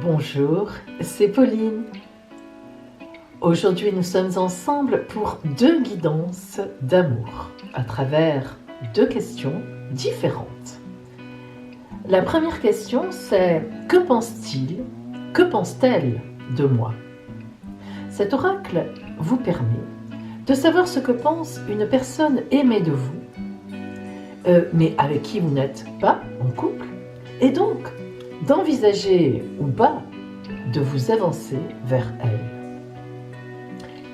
Bonjour, c'est Pauline. Aujourd'hui, nous sommes ensemble pour 2 guidances d'amour à travers 2 questions différentes. La première question, c'est « Que pense-t-il, que pense-t-elle de moi ?» Cet oracle vous permet de savoir ce que pense une personne aimée de vous, mais avec qui vous n'êtes pas en couple, et donc d'envisager ou pas de vous avancer vers elle.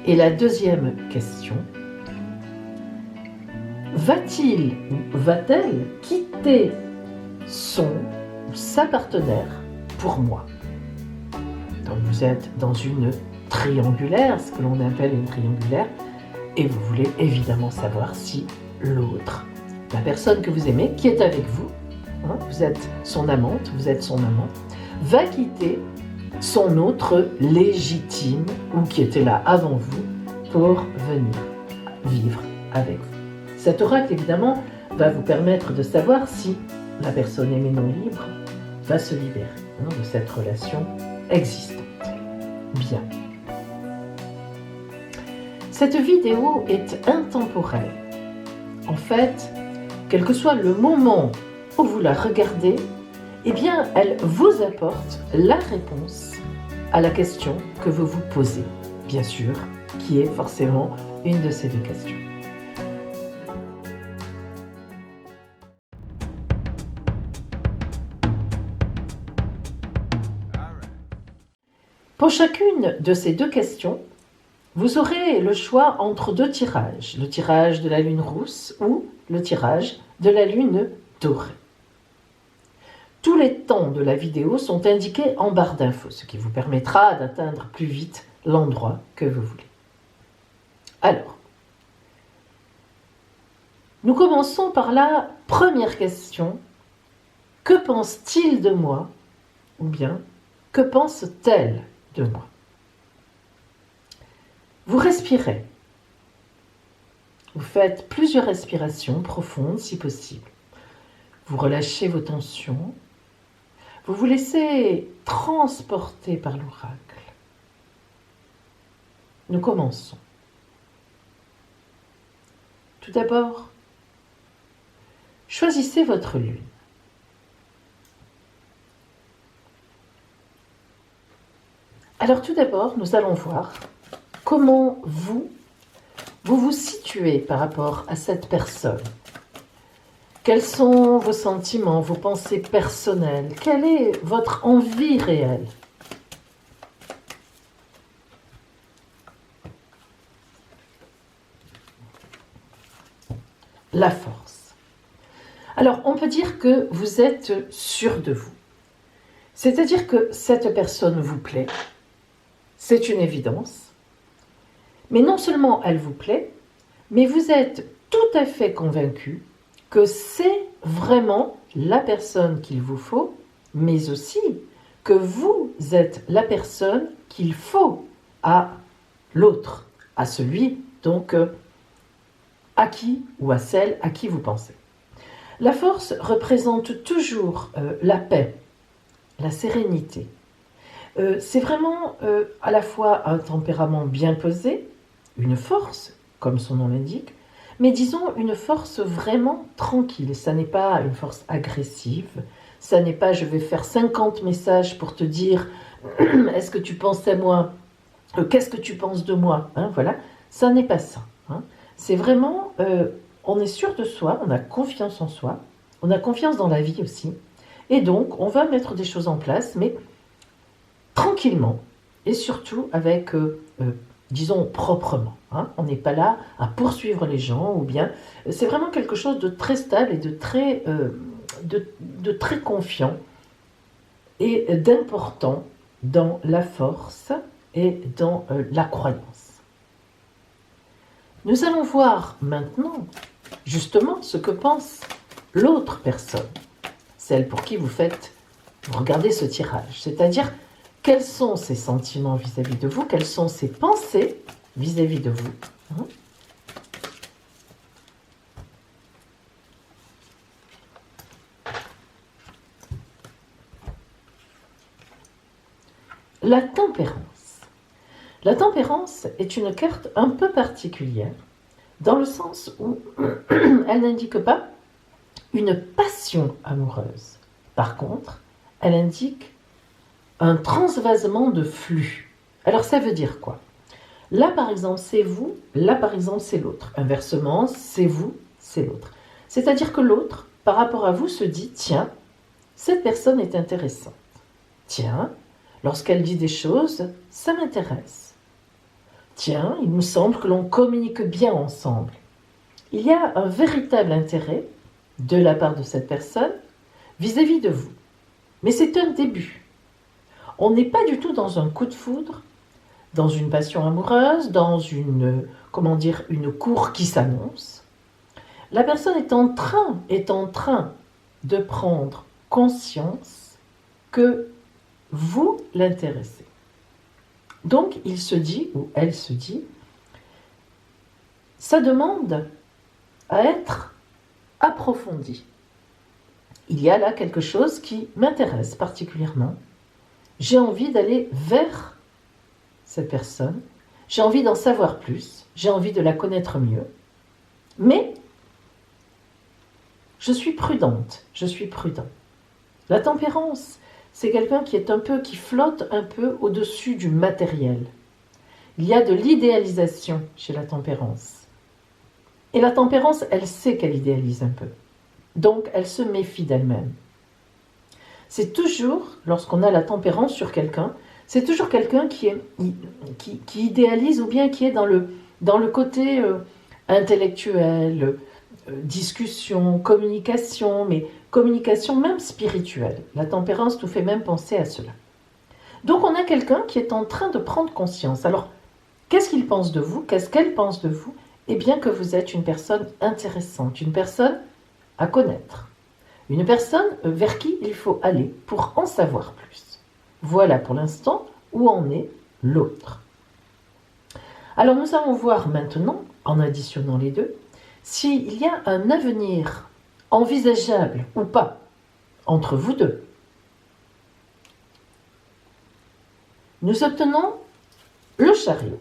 Et la deuxième question, va-t-il ou va-t-elle quitter son ou sa partenaire pour moi? Donc vous êtes dans une triangulaire, ce que l'on appelle une triangulaire, et vous voulez évidemment savoir si l'autre, la personne que vous aimez, qui est avec vous, vous êtes son amante, vous êtes son amant, va quitter son autre légitime ou qui était là avant vous pour venir vivre avec vous. Cet oracle, évidemment, va vous permettre de savoir si la personne aimée non libre va se libérer de cette relation existante. Bien. Cette vidéo est intemporelle. En fait, quel que soit le moment où vous la regardez, eh bien, elle vous apporte la réponse à la question que vous vous posez, bien sûr, qui est forcément une de ces 2 questions. Pour chacune de ces 2 questions, vous aurez le choix entre 2 tirages, le tirage de la lune rousse ou le tirage de la lune dorée. Tous les temps de la vidéo sont indiqués en barre d'infos, ce qui vous permettra d'atteindre plus vite l'endroit que vous voulez. Alors, nous commençons par la première question. Que pense-t-il de moi? Ou bien, que pense-t-elle de moi? Vous respirez. Vous faites plusieurs respirations profondes si possible. Vous relâchez vos tensions. Vous vous laissez transporter par l'oracle. Nous commençons. Tout d'abord, choisissez votre lune. Alors tout d'abord, nous allons voir comment vous vous situez par rapport à cette personne. Quels sont vos sentiments, vos pensées personnelles? Quelle est votre envie réelle? La force. Alors, on peut dire que vous êtes sûr de vous. C'est-à-dire que cette personne vous plaît, c'est une évidence. Mais non seulement elle vous plaît, mais vous êtes tout à fait convaincu que c'est vraiment la personne qu'il vous faut, mais aussi que vous êtes la personne qu'il faut à l'autre, à celui donc à qui ou à celle à qui vous pensez. La force représente toujours la paix, la sérénité. C'est vraiment à la fois un tempérament bien posé, une force, comme son nom l'indique, mais disons une force vraiment tranquille. Ça n'est pas une force agressive, ça n'est pas je vais faire 50 messages pour te dire est-ce que tu penses à moi, qu'est-ce que tu penses de moi, voilà, ça n'est pas ça. C'est vraiment, on est sûr de soi, on a confiance en soi, on a confiance dans la vie aussi, et donc on va mettre des choses en place, mais tranquillement, et surtout avec disons proprement. On n'est pas là à poursuivre les gens, ou bien c'est vraiment quelque chose de très stable et de très confiant et d'important dans la force et dans la croyance. Nous allons voir maintenant justement ce que pense l'autre personne, celle pour qui vous regardez ce tirage, c'est-à-dire quels sont ses sentiments vis-à-vis de vous, quelles sont ses pensées vis-à-vis de vous. La tempérance. La tempérance est une carte un peu particulière, dans le sens où elle n'indique pas une passion amoureuse. Par contre, elle indique un transvasement de flux. Alors ça veut dire quoi? Là par exemple c'est vous, là par exemple c'est l'autre. Inversement, c'est vous, c'est l'autre. C'est-à-dire que l'autre, par rapport à vous, se dit, tiens, cette personne est intéressante. Tiens, lorsqu'elle dit des choses, ça m'intéresse. Tiens, il me semble que l'on communique bien ensemble. Il y a un véritable intérêt de la part de cette personne vis-à-vis de vous. Mais c'est un début. On n'est pas du tout dans un coup de foudre, dans une passion amoureuse, dans une cour qui s'annonce. La personne est en train de prendre conscience que vous l'intéressez. Donc il se dit, ou elle se dit, ça demande à être approfondi. Il y a là quelque chose qui m'intéresse particulièrement. J'ai envie d'aller vers cette personne, j'ai envie d'en savoir plus, j'ai envie de la connaître mieux, mais je suis prudente, je suis prudent. La tempérance, c'est quelqu'un qui flotte un peu au-dessus du matériel. Il y a de l'idéalisation chez la tempérance. Et la tempérance, elle sait qu'elle idéalise un peu. Donc, elle se méfie d'elle-même. C'est toujours, lorsqu'on a la tempérance sur quelqu'un, c'est toujours quelqu'un qui idéalise ou bien qui est dans le côté intellectuel, discussion, communication, mais communication même spirituelle. La tempérance nous fait même penser à cela. Donc on a quelqu'un qui est en train de prendre conscience. Alors, qu'est-ce qu'il pense de vous? Qu'est-ce qu'elle pense de vous? Eh bien que vous êtes une personne intéressante, une personne à connaître. Une personne vers qui il faut aller pour en savoir plus. Voilà pour l'instant où en est l'autre. Alors nous allons voir maintenant, en additionnant les deux, s'il y a un avenir envisageable ou pas entre vous deux. Nous obtenons le chariot.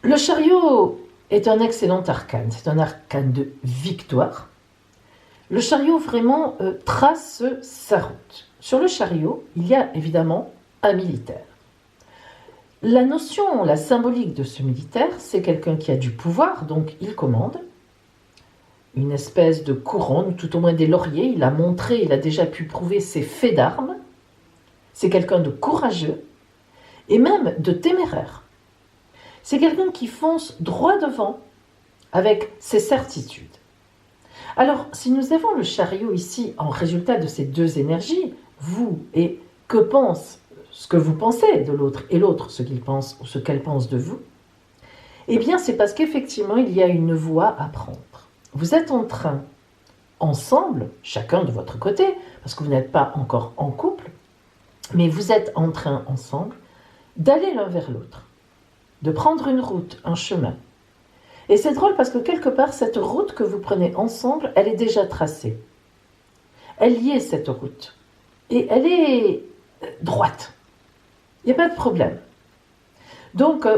Le chariot est un excellent arcane, c'est un arcane de victoire. Le chariot vraiment trace sa route. Sur le chariot, il y a évidemment un militaire. La notion, la symbolique de ce militaire, c'est quelqu'un qui a du pouvoir, donc il commande. Une espèce de couronne, ou tout au moins des lauriers, il a déjà pu prouver ses faits d'armes. C'est quelqu'un de courageux et même de téméraire. C'est quelqu'un qui fonce droit devant avec ses certitudes. Alors, si nous avons le chariot ici en résultat de ces deux énergies, vous et que pense ce que vous pensez de l'autre et l'autre ce qu'il pense ou ce qu'elle pense de vous, eh bien c'est parce qu'effectivement il y a une voie à prendre. Vous êtes en train, ensemble, chacun de votre côté, parce que vous n'êtes pas encore en couple, mais vous êtes en train ensemble d'aller l'un vers l'autre, de prendre une route, un chemin. Et c'est drôle parce que quelque part, cette route que vous prenez ensemble, elle est déjà tracée. Elle y est, cette route. Et elle est droite. Il n'y a pas de problème. Donc,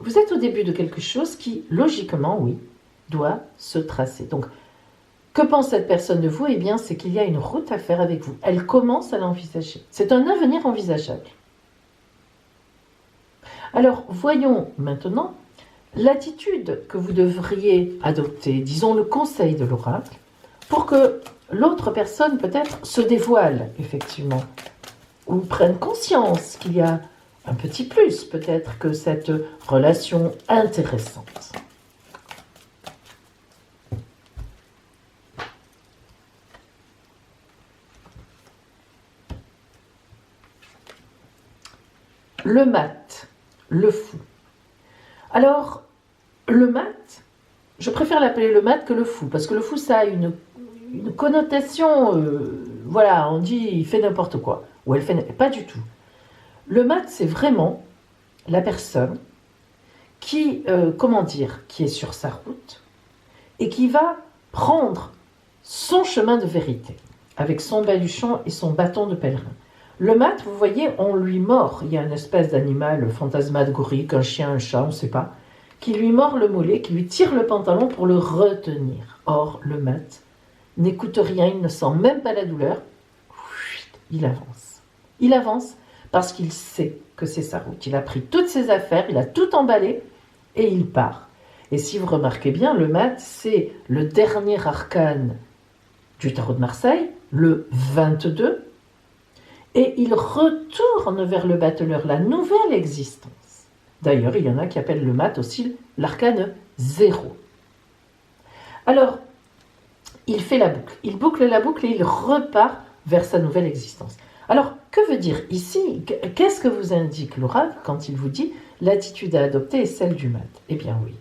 vous êtes au début de quelque chose qui, logiquement, oui, doit se tracer. Donc, que pense cette personne de vous? Eh bien, c'est qu'il y a une route à faire avec vous. Elle commence à l'envisager. C'est un avenir envisageable. Alors, voyons maintenant l'attitude que vous devriez adopter, disons le conseil de l'oracle, pour que l'autre personne peut-être se dévoile, effectivement, ou prenne conscience qu'il y a un petit plus, peut-être, que cette relation intéressante. Le mat, le fou. Alors, le mat, je préfère l'appeler le mat que le fou, parce que le fou, ça a une connotation, voilà, on dit il fait n'importe quoi, ou elle fait pas du tout. Le mat, c'est vraiment la personne qui, qui est sur sa route et qui va prendre son chemin de vérité, avec son baluchon et son bâton de pèlerin. Le mat, vous voyez, on lui mord. Il y a une espèce d'animal fantasmagorique, un chien, un chat, on ne sait pas, qui lui mord le mollet, qui lui tire le pantalon pour le retenir. Or, le mat n'écoute rien, il ne sent même pas la douleur. Il avance. Il avance parce qu'il sait que c'est sa route. Il a pris toutes ses affaires, il a tout emballé et il part. Et si vous remarquez bien, le mat, c'est le dernier arcane du tarot de Marseille, le 22, et il retourne vers le battleur, la nouvelle existence. D'ailleurs, il y en a qui appellent le mat aussi l'arcane 0. Alors, il fait la boucle. Il boucle la boucle et il repart vers sa nouvelle existence. Alors, que veut dire ici? Qu'est-ce que vous indique l'oracle quand il vous dit l'attitude à adopter est celle du mat? Eh bien oui,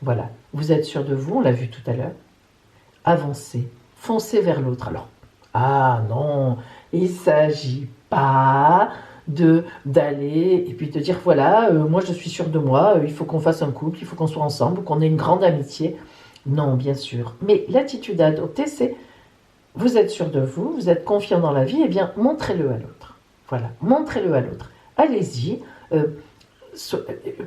voilà. Vous êtes sûr de vous, on l'a vu tout à l'heure. Avancez, foncez vers l'autre. Alors, ah non, il ne s'agit pas d'aller et puis de dire voilà, moi je suis sûre de moi, il faut qu'on fasse un couple, il faut qu'on soit ensemble, qu'on ait une grande amitié. Non, bien sûr. Mais l'attitude à adopter, c'est vous êtes sûr de vous, vous êtes confiant dans la vie, eh bien montrez-le à l'autre. Voilà, montrez-le à l'autre. Allez-y,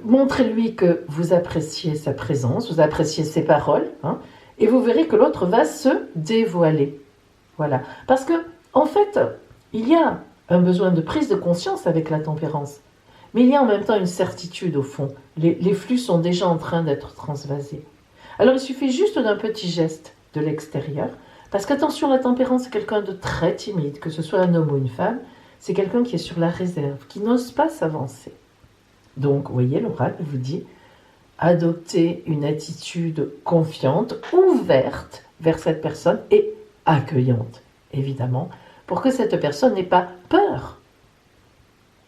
montrez-lui que vous appréciez sa présence, vous appréciez ses paroles, hein, et vous verrez que l'autre va se dévoiler. Voilà. Parce que, en fait, il y a un besoin de prise de conscience avec la tempérance. Mais il y a en même temps une certitude au fond. Les flux sont déjà en train d'être transvasés. Alors il suffit juste d'un petit geste de l'extérieur. Parce qu'attention, la tempérance, c'est quelqu'un de très timide, que ce soit un homme ou une femme. C'est quelqu'un qui est sur la réserve, qui n'ose pas s'avancer. Donc, vous voyez, l'oracle vous dit adopter une attitude confiante, ouverte vers cette personne et accueillante, évidemment, pour que cette personne n'ait pas peur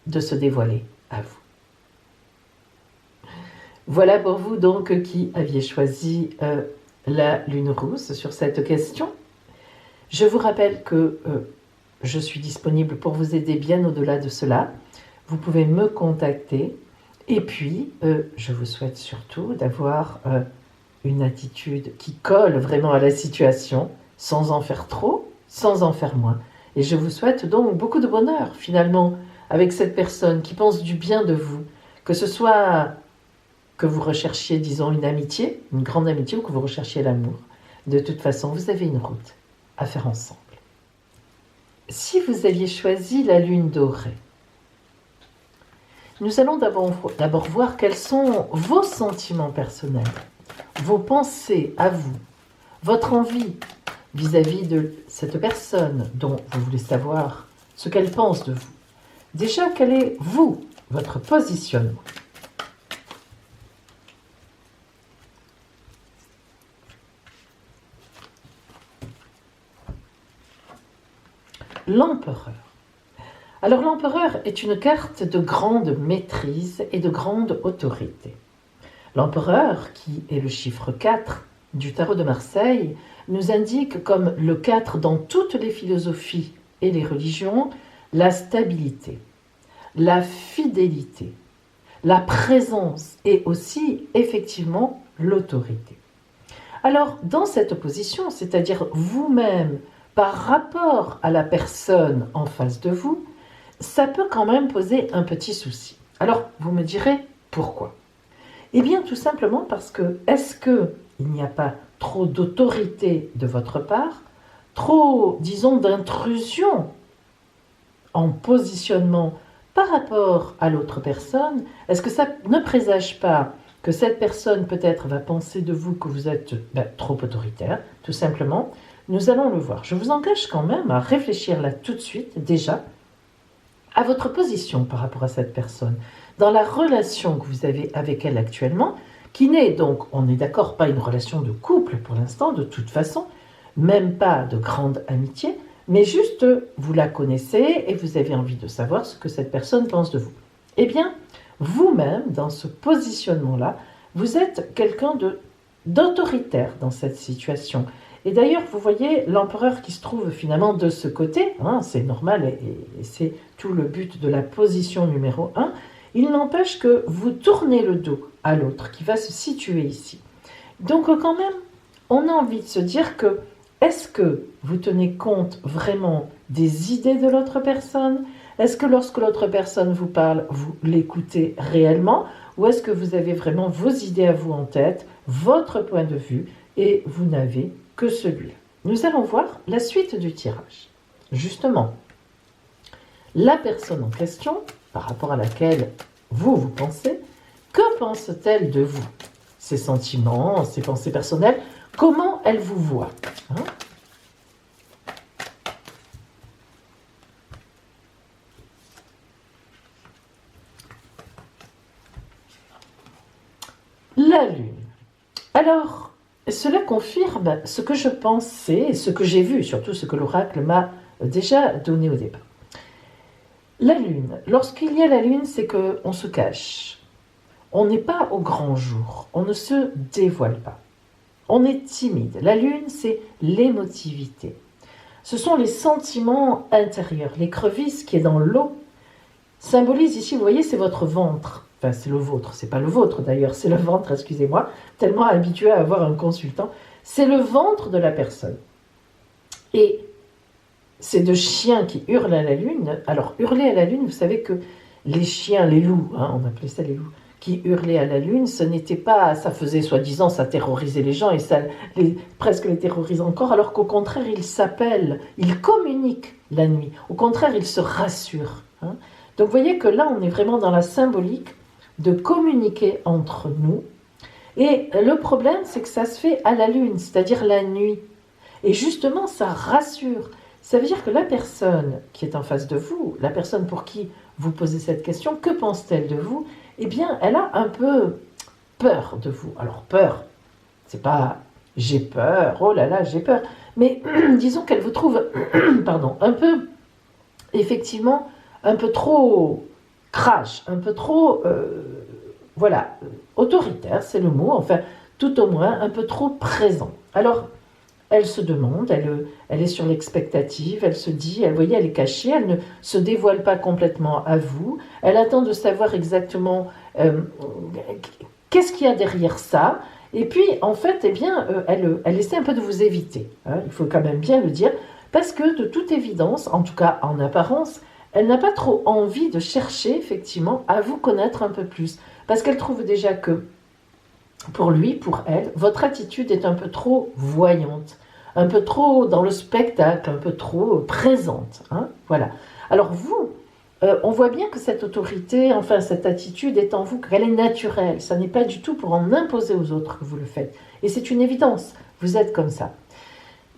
de se dévoiler à vous. Voilà pour vous donc qui aviez choisi la lune rousse sur cette question. Je vous rappelle que je suis disponible pour vous aider bien au-delà de cela. Vous pouvez me contacter. Et puis, je vous souhaite surtout d'avoir une attitude qui colle vraiment à la situation, sans en faire trop, sans en faire moins. Et je vous souhaite donc beaucoup de bonheur, finalement, avec cette personne qui pense du bien de vous, que ce soit que vous recherchiez, disons, une amitié, une grande amitié, ou que vous recherchiez l'amour. De toute façon, vous avez une route à faire ensemble. Si vous aviez choisi la lune dorée, nous allons d'abord voir quels sont vos sentiments personnels, vos pensées à vous, votre envie vis-à-vis de cette personne dont vous voulez savoir ce qu'elle pense de vous. Déjà, quel est, vous, votre positionnement? L'empereur. Alors l'empereur est une carte de grande maîtrise et de grande autorité. L'empereur, qui est le chiffre 4 du tarot de Marseille, nous indique comme le 4 dans toutes les philosophies et les religions, la stabilité, la fidélité, la présence et aussi effectivement l'autorité. Alors dans cette position, c'est-à-dire vous-même par rapport à la personne en face de vous, ça peut quand même poser un petit souci. Alors, vous me direz pourquoi? Eh bien, tout simplement parce que, est-ce qu'il n'y a pas trop d'autorité de votre part, trop, disons, d'intrusion en positionnement par rapport à l'autre personne? Est-ce que ça ne présage pas que cette personne peut-être va penser de vous que vous êtes trop autoritaire, tout simplement? Nous allons le voir. Je vous engage quand même à réfléchir là tout de suite, déjà, à votre position par rapport à cette personne, dans la relation que vous avez avec elle actuellement, qui n'est donc, on est d'accord, pas une relation de couple pour l'instant, de toute façon, même pas de grande amitié, mais juste vous la connaissez et vous avez envie de savoir ce que cette personne pense de vous. Eh bien, vous-même, dans ce positionnement-là, vous êtes quelqu'un d'autoritaire dans cette situation. Et d'ailleurs, vous voyez l'empereur qui se trouve finalement de ce côté, hein, c'est normal et c'est tout le but de la position numéro 1, il n'empêche que vous tournez le dos à l'autre qui va se situer ici. Donc quand même, on a envie de se dire que est-ce que vous tenez compte vraiment des idées de l'autre personne? Est-ce que lorsque l'autre personne vous parle, vous l'écoutez réellement? Ou est-ce que vous avez vraiment vos idées à vous en tête, votre point de vue, et vous n'avez que celui-là? Nous allons voir la suite du tirage. Justement, la personne en question, par rapport à laquelle vous pensez, que pense-t-elle de vous? Ses sentiments, ses pensées personnelles, comment elle vous voit, hein? La Lune. Alors, cela confirme ce que je pensais, ce que j'ai vu, surtout ce que l'oracle m'a déjà donné au départ. La Lune, lorsqu'il y a la Lune, c'est qu'on se cache. On n'est pas au grand jour, on ne se dévoile pas. On est timide. La Lune, c'est l'émotivité. Ce sont les sentiments intérieurs. L'écrevisse qui est dans l'eau symbolise ici, vous voyez, c'est votre ventre. Enfin, c'est le vôtre, c'est pas le vôtre d'ailleurs, c'est le ventre, excusez-moi, tellement habitué à avoir un consultant. C'est le ventre de la personne. Et ces deux chiens qui hurlent à la lune, alors hurler à la lune, vous savez que les chiens, les loups, hein, on appelait ça les loups, qui hurlaient à la lune, ce n'était pas, ça faisait soi-disant, ça terrorisait les gens et ça presque les terrorise encore, alors qu'au contraire, ils s'appellent, ils communiquent la nuit. Au contraire, ils se rassurent. Hein. Donc vous voyez que là, on est vraiment dans la symbolique de communiquer entre nous. Et le problème, c'est que ça se fait à la lune, c'est-à-dire la nuit. Et justement, ça rassure. Ça veut dire que la personne qui est en face de vous, la personne pour qui vous posez cette question, que pense-t-elle de vous? Eh bien, elle a un peu peur de vous. Alors, peur, c'est pas j'ai peur, oh là là, j'ai peur. Mais disons qu'elle vous trouve, pardon, un peu, effectivement, un peu trop crash, un peu trop, voilà, autoritaire, c'est le mot, enfin, tout au moins, un peu trop présent. Alors, elle se demande, elle est sur l'expectative, elle se dit, vous voyez, elle est cachée, elle ne se dévoile pas complètement à vous, elle attend de savoir exactement qu'est-ce qu'il y a derrière ça, et puis en fait, eh bien, elle essaie un peu de vous éviter, hein, il faut quand même bien le dire, parce que de toute évidence, en tout cas en apparence, elle n'a pas trop envie de chercher effectivement à vous connaître un peu plus, parce qu'elle trouve déjà que pour lui, pour elle, votre attitude est un peu trop voyante, un peu trop dans le spectacle, un peu trop présente. Hein, voilà. Alors vous, on voit bien que cette autorité, enfin cette attitude est en vous, qu'elle est naturelle. Ça n'est pas du tout pour en imposer aux autres que vous le faites. Et c'est une évidence, vous êtes comme ça.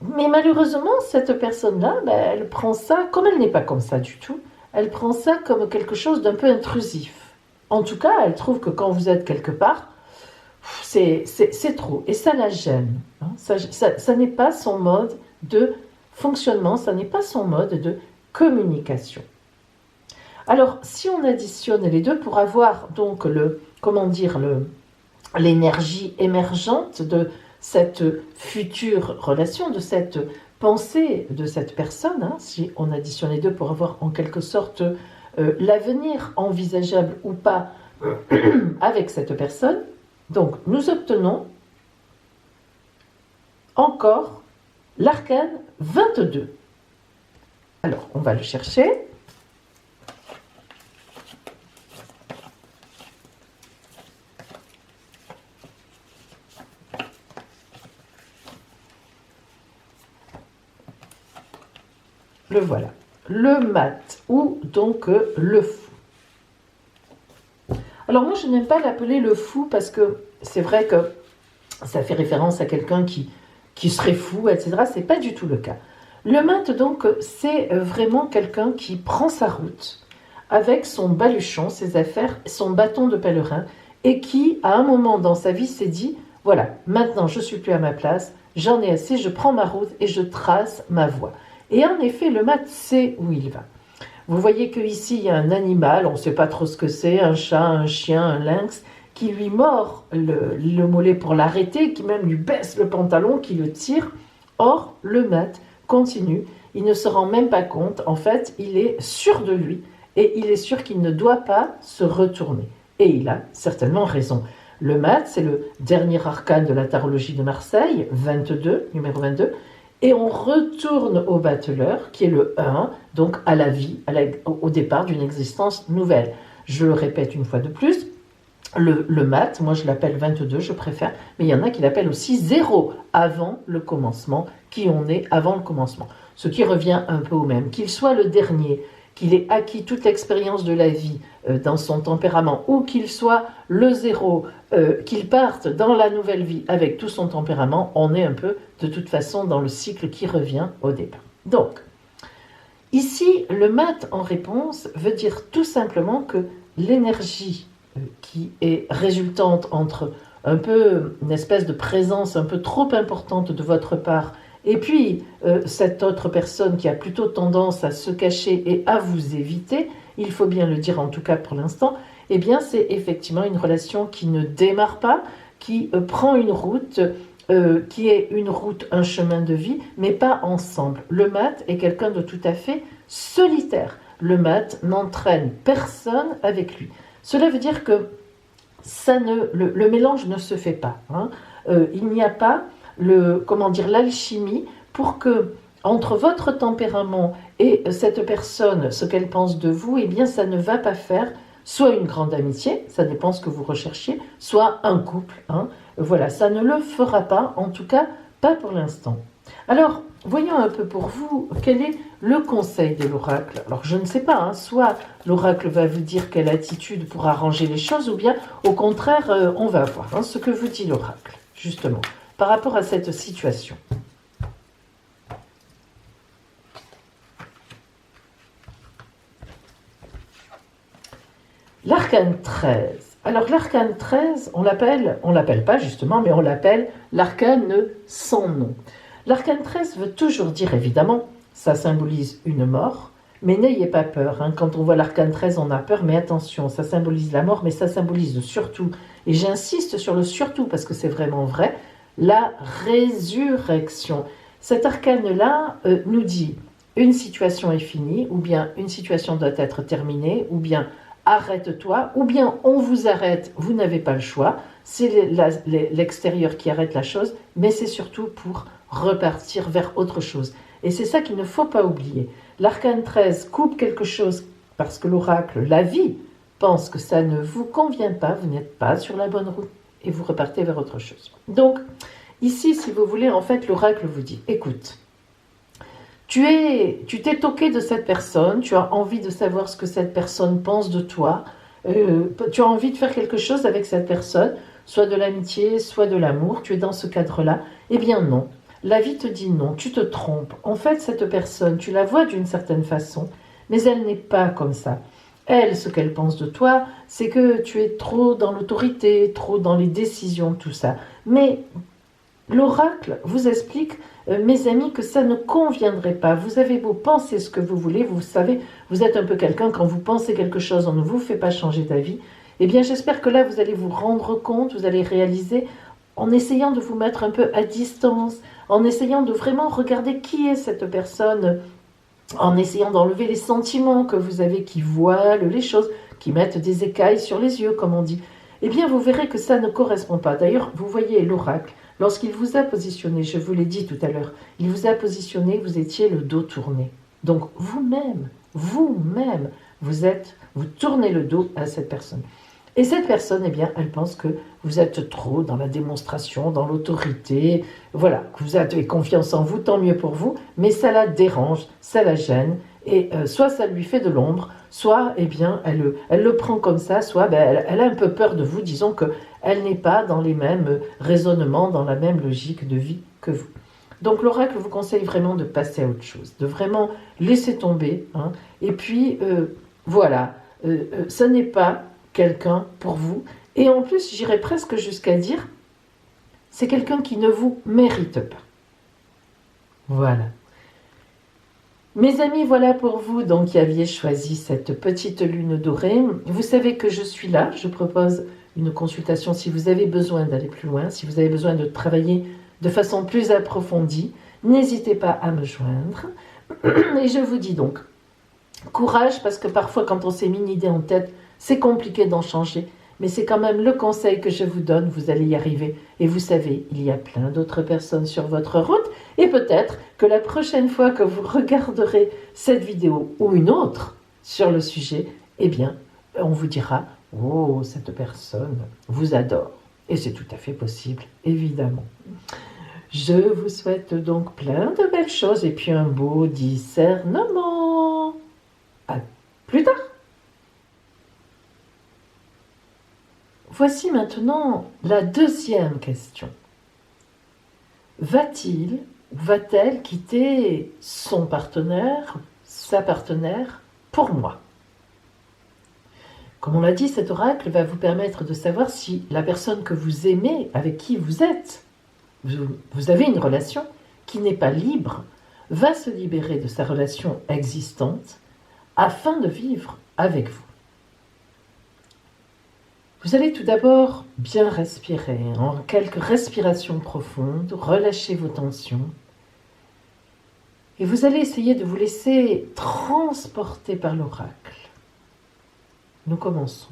Mais malheureusement, cette personne-là, ben, elle prend ça, comme elle n'est pas comme ça du tout, elle prend ça comme quelque chose d'un peu intrusif. En tout cas, elle trouve que quand vous êtes quelque part, c'est trop, et ça la gêne. Hein. Ça n'est pas son mode de fonctionnement, ça n'est pas son mode de communication. Alors, si on additionne les deux pour avoir donc l'énergie émergente de cette future relation, de cette pensée de cette personne, hein, si on additionne les deux pour avoir en quelque sorte l'avenir envisageable ou pas avec cette personne, donc, nous obtenons encore l'arcane 22. Alors, on va le chercher. Le voilà. Le mat, ou donc le fou. Alors moi, je n'aime pas l'appeler le fou parce que c'est vrai que ça fait référence à quelqu'un qui serait fou, etc. Ce n'est pas du tout le cas. Le mat, donc, c'est vraiment quelqu'un qui prend sa route avec son baluchon, ses affaires, son bâton de pèlerin, et qui, à un moment dans sa vie, s'est dit, voilà, maintenant je ne suis plus à ma place, j'en ai assez, je prends ma route et je trace ma voie. Et en effet, le mat sait où il va. Vous voyez qu'ici, il y a un animal, on ne sait pas trop ce que c'est, un chat, un chien, un lynx, qui lui mord le mollet pour l'arrêter, qui même lui baisse le pantalon, qui le tire. Or, le mat continue, il ne se rend même pas compte, en fait, il est sûr de lui, et il est sûr qu'il ne doit pas se retourner. Et il a certainement raison. Le mat, c'est le dernier arcane de la tarologie de Marseille, 22, numéro 22, et on retourne au battleur, qui est le 1, donc à la vie, au départ d'une existence nouvelle. Je le répète une fois de plus, le mat, moi je l'appelle 22, je préfère, mais il y en a qui l'appellent aussi 0, avant le commencement, qui on est avant le commencement. Ce qui revient un peu au même, qu'il soit le dernier, qu'il ait acquis toute l'expérience de la vie dans son tempérament, ou qu'il soit le 0, qu'il parte dans la nouvelle vie avec tout son tempérament, on est un peu de toute façon dans le cycle qui revient au départ. Donc, ici, le mat en réponse veut dire tout simplement que l'énergie qui est résultante entre un peu une espèce de présence un peu trop importante de votre part et puis cette autre personne qui a plutôt tendance à se cacher et à vous éviter, il faut bien le dire en tout cas pour l'instant, eh bien c'est effectivement une relation qui ne démarre pas, qui prend une route, qui est une route, un chemin de vie, mais pas ensemble. Le mat est quelqu'un de tout à fait solitaire. Le mat n'entraîne personne avec lui. Cela veut dire que le mélange ne se fait pas. Hein. Il n'y a pas l'alchimie pour que entre votre tempérament et cette personne, ce qu'elle pense de vous, eh bien ça ne va pas faire soit une grande amitié, ça dépend ce que vous recherchez, soit un couple. Hein. Voilà, ça ne le fera pas, en tout cas pas pour l'instant. Alors, voyons un peu pour vous quel est le conseil de l'oracle. Alors, je ne sais pas, hein, soit l'oracle va vous dire quelle attitude pour arranger les choses, ou bien au contraire, on va voir hein, ce que vous dit l'oracle, justement, par rapport à cette situation. L'arcane 13. Alors, l'arcane 13, on l'appelle pas justement, mais on l'appelle l'arcane sans nom. L'arcane 13 veut toujours dire, évidemment, ça symbolise une mort, mais n'ayez pas peur. Hein. Quand on voit l'arcane 13, on a peur, mais attention, ça symbolise la mort, mais ça symbolise surtout, et j'insiste sur le surtout parce que c'est vraiment vrai, la résurrection. Cet arcane-là nous dit, une situation est finie, ou bien une situation doit être terminée, ou bien arrête-toi, ou bien on vous arrête, vous n'avez pas le choix, c'est l'extérieur qui arrête la chose, mais c'est surtout pour repartir vers autre chose. Et c'est ça qu'il ne faut pas oublier. L'arcane 13 coupe quelque chose parce que l'oracle, la vie, pense que ça ne vous convient pas, vous n'êtes pas sur la bonne route et vous repartez vers autre chose. Donc, ici, si vous voulez, en fait, l'oracle vous dit, écoute, tu t'es toqué de cette personne, tu as envie de savoir ce que cette personne pense de toi, tu as envie de faire quelque chose avec cette personne, soit de l'amitié, soit de l'amour, tu es dans ce cadre-là. Eh bien non, la vie te dit non, tu te trompes. En fait, cette personne, tu la vois d'une certaine façon, mais elle n'est pas comme ça. Elle, ce qu'elle pense de toi, c'est que tu es trop dans l'autorité, trop dans les décisions, tout ça. Mais l'oracle vous explique, mes amis, que ça ne conviendrait pas. Vous avez beau penser ce que vous voulez, vous savez, vous êtes un peu quelqu'un, quand vous pensez quelque chose, on ne vous fait pas changer d'avis. Eh bien, j'espère que là, vous allez vous rendre compte, vous allez réaliser, en essayant de vous mettre un peu à distance, en essayant de vraiment regarder qui est cette personne, en essayant d'enlever les sentiments que vous avez qui voilent les choses, qui mettent des écailles sur les yeux, comme on dit. Eh bien, vous verrez que ça ne correspond pas. D'ailleurs, vous voyez l'oracle, lorsqu'il vous a positionné, je vous l'ai dit tout à l'heure, il vous a positionné, vous étiez le dos tourné. Donc, vous-même, vous tournez le dos à cette personne. Et cette personne, eh bien, elle pense que vous êtes trop dans la démonstration, dans l'autorité, voilà, que vous avez confiance en vous, tant mieux pour vous, mais ça la dérange, ça la gêne, et soit ça lui fait de l'ombre, soit, eh bien, elle le prend comme ça, soit elle a un peu peur de vous, disons qu'elle n'est pas dans les mêmes raisonnements, dans la même logique de vie que vous. Donc l'oracle vous conseille vraiment de passer à autre chose, de vraiment laisser tomber, hein, et puis, voilà, ça n'est pas quelqu'un pour vous. Et en plus, j'irais presque jusqu'à dire, c'est quelqu'un qui ne vous mérite pas. Voilà. Mes amis, voilà pour vous, donc, qui aviez choisi cette petite lune dorée. Vous savez que je suis là, je propose une consultation si vous avez besoin d'aller plus loin, si vous avez besoin de travailler de façon plus approfondie, n'hésitez pas à me joindre. Et je vous dis donc, courage, parce que parfois, quand on s'est mis une idée en tête, c'est compliqué d'en changer, mais c'est quand même le conseil que je vous donne, vous allez y arriver. Et vous savez, il y a plein d'autres personnes sur votre route Et peut-être que la prochaine fois que vous regarderez cette vidéo ou une autre sur le sujet, eh bien, on vous dira « Oh, cette personne vous adore ». Et c'est tout à fait possible, évidemment. Je vous souhaite donc plein de belles choses et puis un beau discernement. À plus tard. Voici maintenant la deuxième question. Va-t-il ou va-t-elle quitter son partenaire, sa partenaire, pour moi? Comme on l'a dit, cet oracle va vous permettre de savoir si la personne que vous aimez, avec qui vous êtes, vous avez une relation qui n'est pas libre, va se libérer de sa relation existante afin de vivre avec vous. Vous allez tout d'abord bien respirer, en quelques respirations profondes, relâcher vos tensions. Et vous allez essayer de vous laisser transporter par l'oracle. Nous commençons.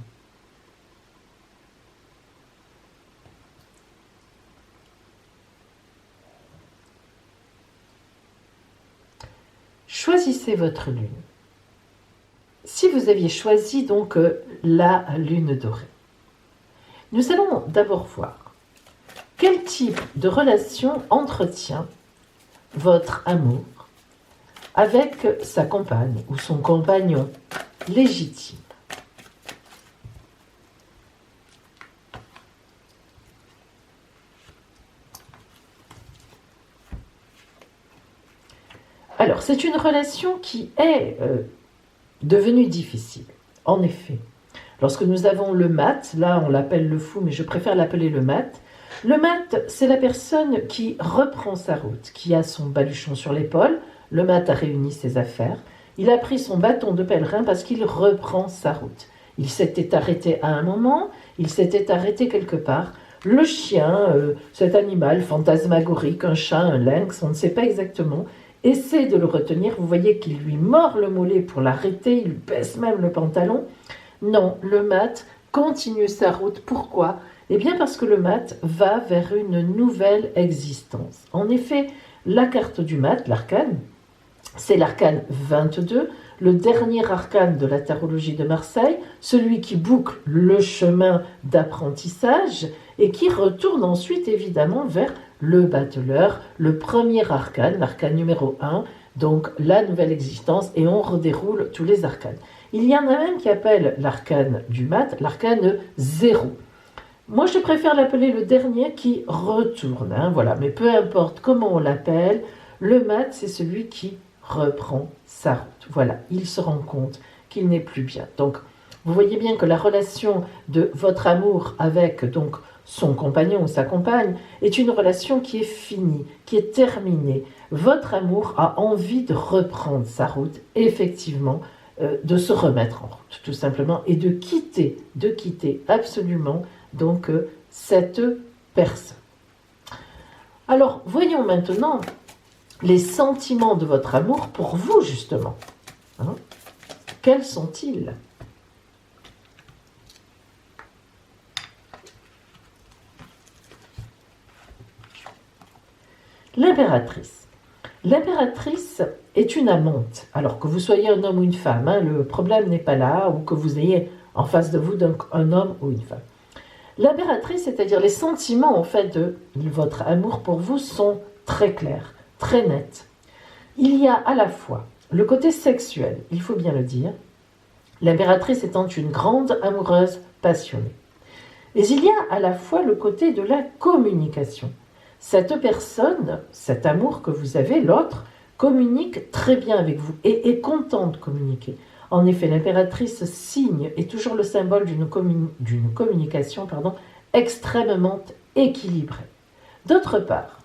Choisissez votre lune. Si vous aviez choisi donc la lune dorée, nous allons d'abord voir quel type de relation entretient votre amour avec sa compagne ou son compagnon légitime. Alors, c'est une relation qui est devenue difficile. En effet, lorsque nous avons le mat, là on l'appelle le fou, mais je préfère l'appeler le mat. Le mat, c'est la personne qui reprend sa route, qui a son baluchon sur l'épaule. Le mat a réuni ses affaires. Il a pris son bâton de pèlerin parce qu'il reprend sa route. Il s'était arrêté à un moment, il s'était arrêté quelque part. Le chien, cet animal fantasmagorique, un chat, un lynx, on ne sait pas exactement, essaie de le retenir. Vous voyez qu'il lui mord le mollet pour l'arrêter, il lui baisse même le pantalon. Non, le mat continue sa route. Pourquoi? Eh bien parce que le mat va vers une nouvelle existence. En effet, la carte du mat, l'arcane, c'est l'arcane 22, le dernier arcane de la tarologie de Marseille, celui qui boucle le chemin d'apprentissage et qui retourne ensuite évidemment vers le battleur, le premier arcane, l'arcane numéro 1, donc la nouvelle existence, et on redéroule tous les arcanes. Il y en a même qui appellent l'arcane du mat, l'arcane 0. Moi, je préfère l'appeler le dernier qui retourne, voilà. Mais peu importe comment on l'appelle, le mat, c'est celui qui reprend sa route. Voilà, il se rend compte qu'il n'est plus bien. Donc, vous voyez bien que la relation de votre amour avec donc son compagnon ou sa compagne est une relation qui est finie, qui est terminée. Votre amour a envie de reprendre sa route, effectivement, de se remettre en route, tout simplement, et de quitter absolument donc cette personne. Alors, voyons maintenant les sentiments de votre amour pour vous, justement. Quels sont-ils? L'impératrice. L'impératrice est une amante. Alors que vous soyez un homme ou une femme, le problème n'est pas là, ou que vous ayez en face de vous donc un homme ou une femme. L'impératrice, c'est-à-dire les sentiments en fait de votre amour pour vous sont très clairs, très nets. Il y a à la fois le côté sexuel, il faut bien le dire, l'impératrice étant une grande amoureuse passionnée. Mais il y a à la fois le côté de la communication. Cette personne, cet amour que vous avez, l'autre, communique très bien avec vous et est content de communiquer. En effet, l'impératrice signe est toujours le symbole d'une communication extrêmement équilibrée. D'autre part,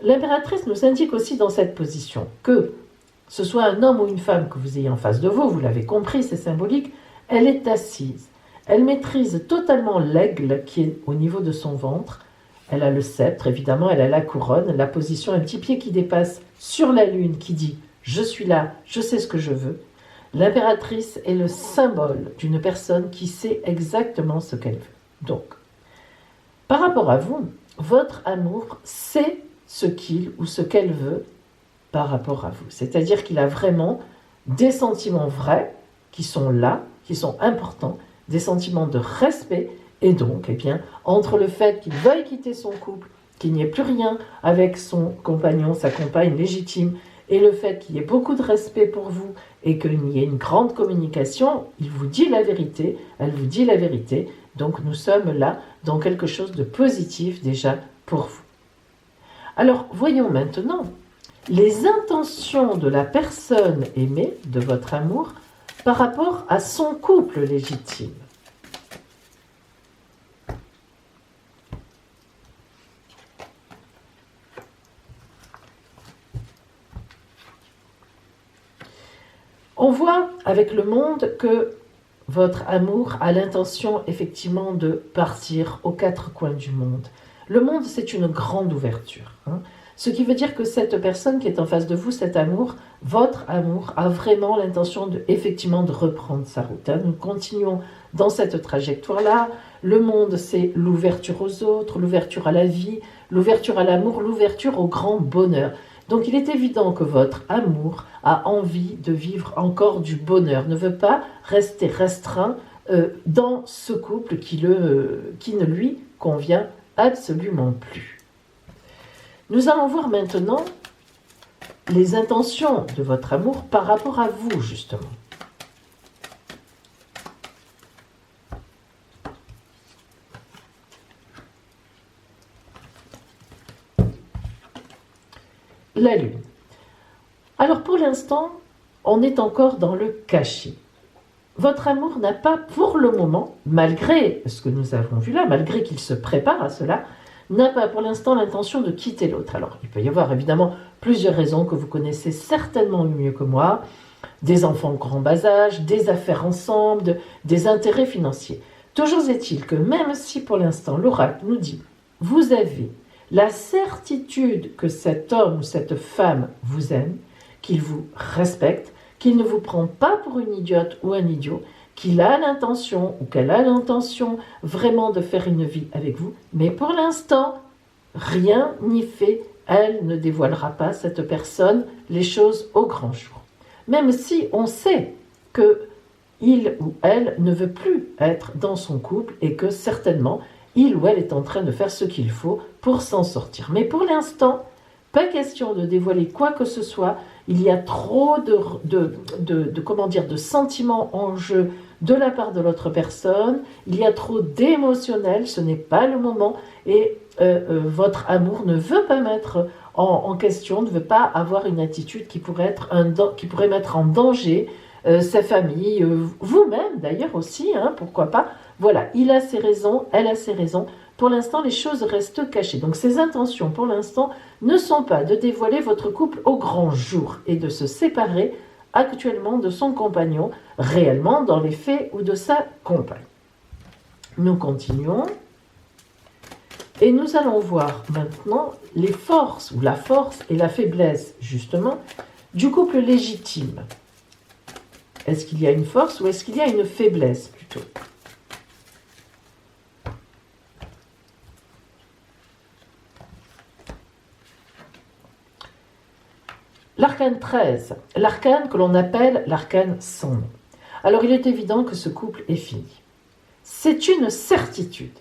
l'impératrice nous indique aussi dans cette position que ce soit un homme ou une femme que vous ayez en face de vous, vous l'avez compris, c'est symbolique, elle est assise. Elle maîtrise totalement l'aigle qui est au niveau de son ventre. Elle a le sceptre, évidemment, elle a la couronne, la position, un petit pied qui dépasse sur la lune qui dit « Je suis là, je sais ce que je veux ». L'impératrice est le symbole d'une personne qui sait exactement ce qu'elle veut. Donc, par rapport à vous, votre amour sait ce qu'il ou ce qu'elle veut par rapport à vous. C'est-à-dire qu'il a vraiment des sentiments vrais qui sont là, qui sont importants, des sentiments de respect, et donc, entre le fait qu'il veuille quitter son couple, qu'il n'y ait plus rien avec son compagnon, sa compagne légitime, et le fait qu'il y ait beaucoup de respect pour vous et qu'il y ait une grande communication, il vous dit la vérité, elle vous dit la vérité, donc nous sommes là dans quelque chose de positif déjà pour vous. Alors, voyons maintenant les intentions de la personne aimée, de votre amour, par rapport à son couple légitime. On voit avec le monde que votre amour a l'intention effectivement de partir aux quatre coins du monde. Le monde, c'est une grande ouverture. Ce qui veut dire que cette personne qui est en face de vous, cet amour, votre amour, a vraiment l'intention effectivement de reprendre sa route. Nous continuons dans cette trajectoire-là. Le monde, c'est l'ouverture aux autres, l'ouverture à la vie, l'ouverture à l'amour, l'ouverture au grand bonheur. Donc il est évident que votre amour a envie de vivre encore du bonheur, ne veut pas rester restreint dans ce couple qui ne lui convient absolument plus. Nous allons voir maintenant les intentions de votre amour par rapport à vous, justement. La Lune. Alors pour l'instant, on est encore dans le cachet. Votre amour n'a pas pour le moment, malgré ce que nous avons vu là, malgré qu'il se prépare à cela, n'a pas pour l'instant l'intention de quitter l'autre. Alors il peut y avoir évidemment plusieurs raisons que vous connaissez certainement mieux que moi, des enfants de grand bas âge, des affaires ensemble, des intérêts financiers. Toujours est-il que même si pour l'instant l'oracle nous dit « vous avez la certitude que cet homme ou cette femme vous aime, qu'il vous respecte, qu'il ne vous prend pas pour une idiote ou un idiot, qu'il a l'intention ou qu'elle a l'intention vraiment de faire une vie avec vous, mais pour l'instant, rien n'y fait, elle ne dévoilera pas, cette personne, les choses au grand jour. Même si on sait que il ou elle ne veut plus être dans son couple et que certainement, il ou elle est en train de faire ce qu'il faut pour s'en sortir. Mais pour l'instant, pas question de dévoiler quoi que ce soit. Il y a trop de sentiments en jeu de la part de l'autre personne. Il y a trop d'émotionnel. Ce n'est pas le moment. Et votre amour ne veut pas mettre en question, ne veut pas avoir une attitude qui pourrait mettre en danger sa famille, vous-même d'ailleurs aussi, pourquoi pas. Voilà, il a ses raisons, elle a ses raisons. Pour l'instant, les choses restent cachées. Donc ses intentions, pour l'instant, ne sont pas de dévoiler votre couple au grand jour et de se séparer actuellement de son compagnon, réellement dans les faits ou de sa compagne. Nous continuons. Et nous allons voir maintenant les forces, ou la force et la faiblesse, justement, du couple légitime. Est-ce qu'il y a une force ou est-ce qu'il y a une faiblesse, plutôt ? L'arcane 13, l'arcane que l'on appelle l'arcane sans nom. Alors il est évident que ce couple est fini. C'est une certitude.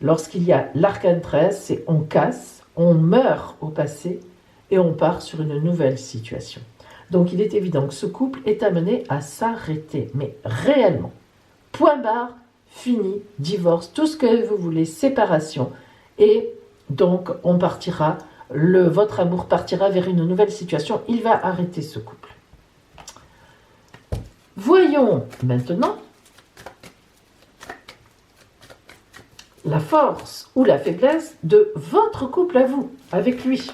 Lorsqu'il y a l'arcane 13, c'est on casse, on meurt au passé et on part sur une nouvelle situation. Donc il est évident que ce couple est amené à s'arrêter, mais réellement. Point barre, fini, divorce, tout ce que vous voulez, séparation. Et donc on partira, votre amour partira vers une nouvelle situation, il va arrêter ce couple. Voyons maintenant la force ou la faiblesse de votre couple à vous, avec lui.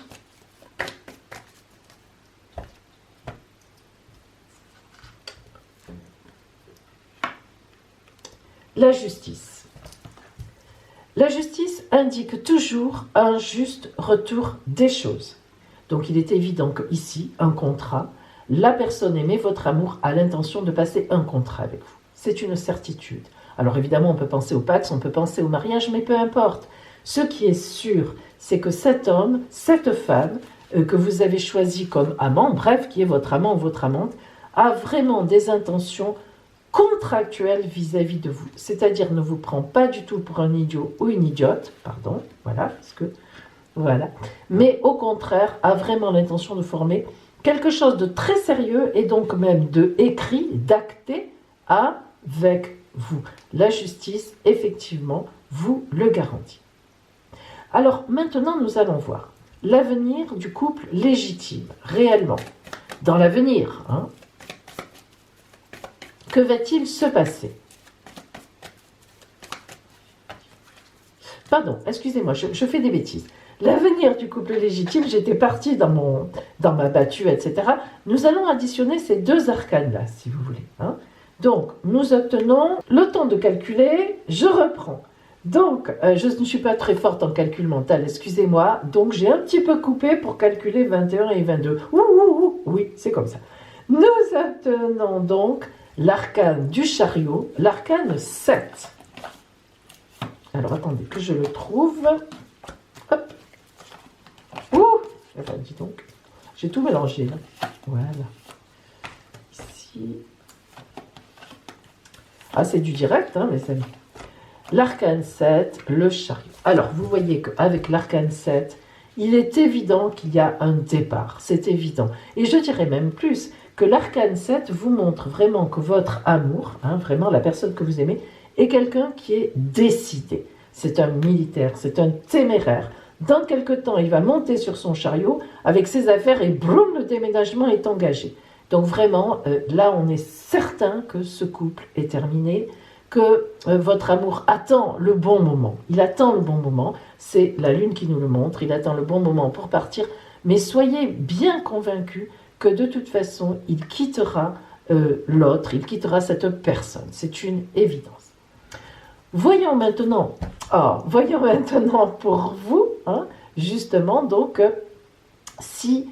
La justice. La justice indique toujours un juste retour des choses. Donc il est évident qu'ici, un contrat, la personne aimée, votre amour, a l'intention de passer un contrat avec vous. C'est une certitude. Alors évidemment, on peut penser au Pax, on peut penser au mariage, mais peu importe. Ce qui est sûr, c'est que cet homme, cette femme que vous avez choisi comme amant, bref, qui est votre amant ou votre amante, a vraiment des intentions contractuelles vis-à-vis de vous. C'est-à-dire ne vous prend pas du tout pour un idiot ou une idiote, pardon, voilà, parce que, voilà, mais au contraire a vraiment l'intention de former quelque chose de très sérieux et donc même de écrit, d'acté avec vous. La justice, effectivement, vous le garantit. Alors maintenant, nous allons voir l'avenir du couple légitime, réellement. Dans l'avenir, hein, que va-t-il se passer? Pardon, excusez-moi, je fais des bêtises. L'avenir du couple légitime, j'étais partie dans ma battue, etc. Nous allons additionner ces deux arcanes-là, si vous voulez. Hein. Donc, nous obtenons le temps de calculer, je reprends. Donc, je ne suis pas très forte en calcul mental, excusez-moi. Donc, j'ai un petit peu coupé pour calculer 21 et 22. Oui, c'est comme ça. Nous obtenons donc l'arcane du chariot, l'arcane 7. Alors, attendez que je le trouve. Hop. Eh ben, dis donc, j'ai tout mélangé là. Voilà. Ici. Ah, c'est du direct, hein, mes amis. L'arcane 7, le chariot. Alors, vous voyez qu'avec l'arcane 7, il est évident qu'il y a un départ. C'est évident. Et je dirais même plus que l'arcane 7 vous montre vraiment que votre amour, hein, vraiment la personne que vous aimez, est quelqu'un qui est décidé. C'est un militaire, c'est un téméraire. Dans quelque temps, il va monter sur son chariot avec ses affaires et broum, le déménagement est engagé. Donc vraiment, là, on est certain que ce couple est terminé, que votre amour attend le bon moment. Il attend le bon moment, c'est la lune qui nous le montre, il attend le bon moment pour partir, mais soyez bien convaincus que de toute façon, il quittera l'autre, il quittera cette personne. C'est une évidence. Voyons maintenant pour vous, hein, justement, donc, si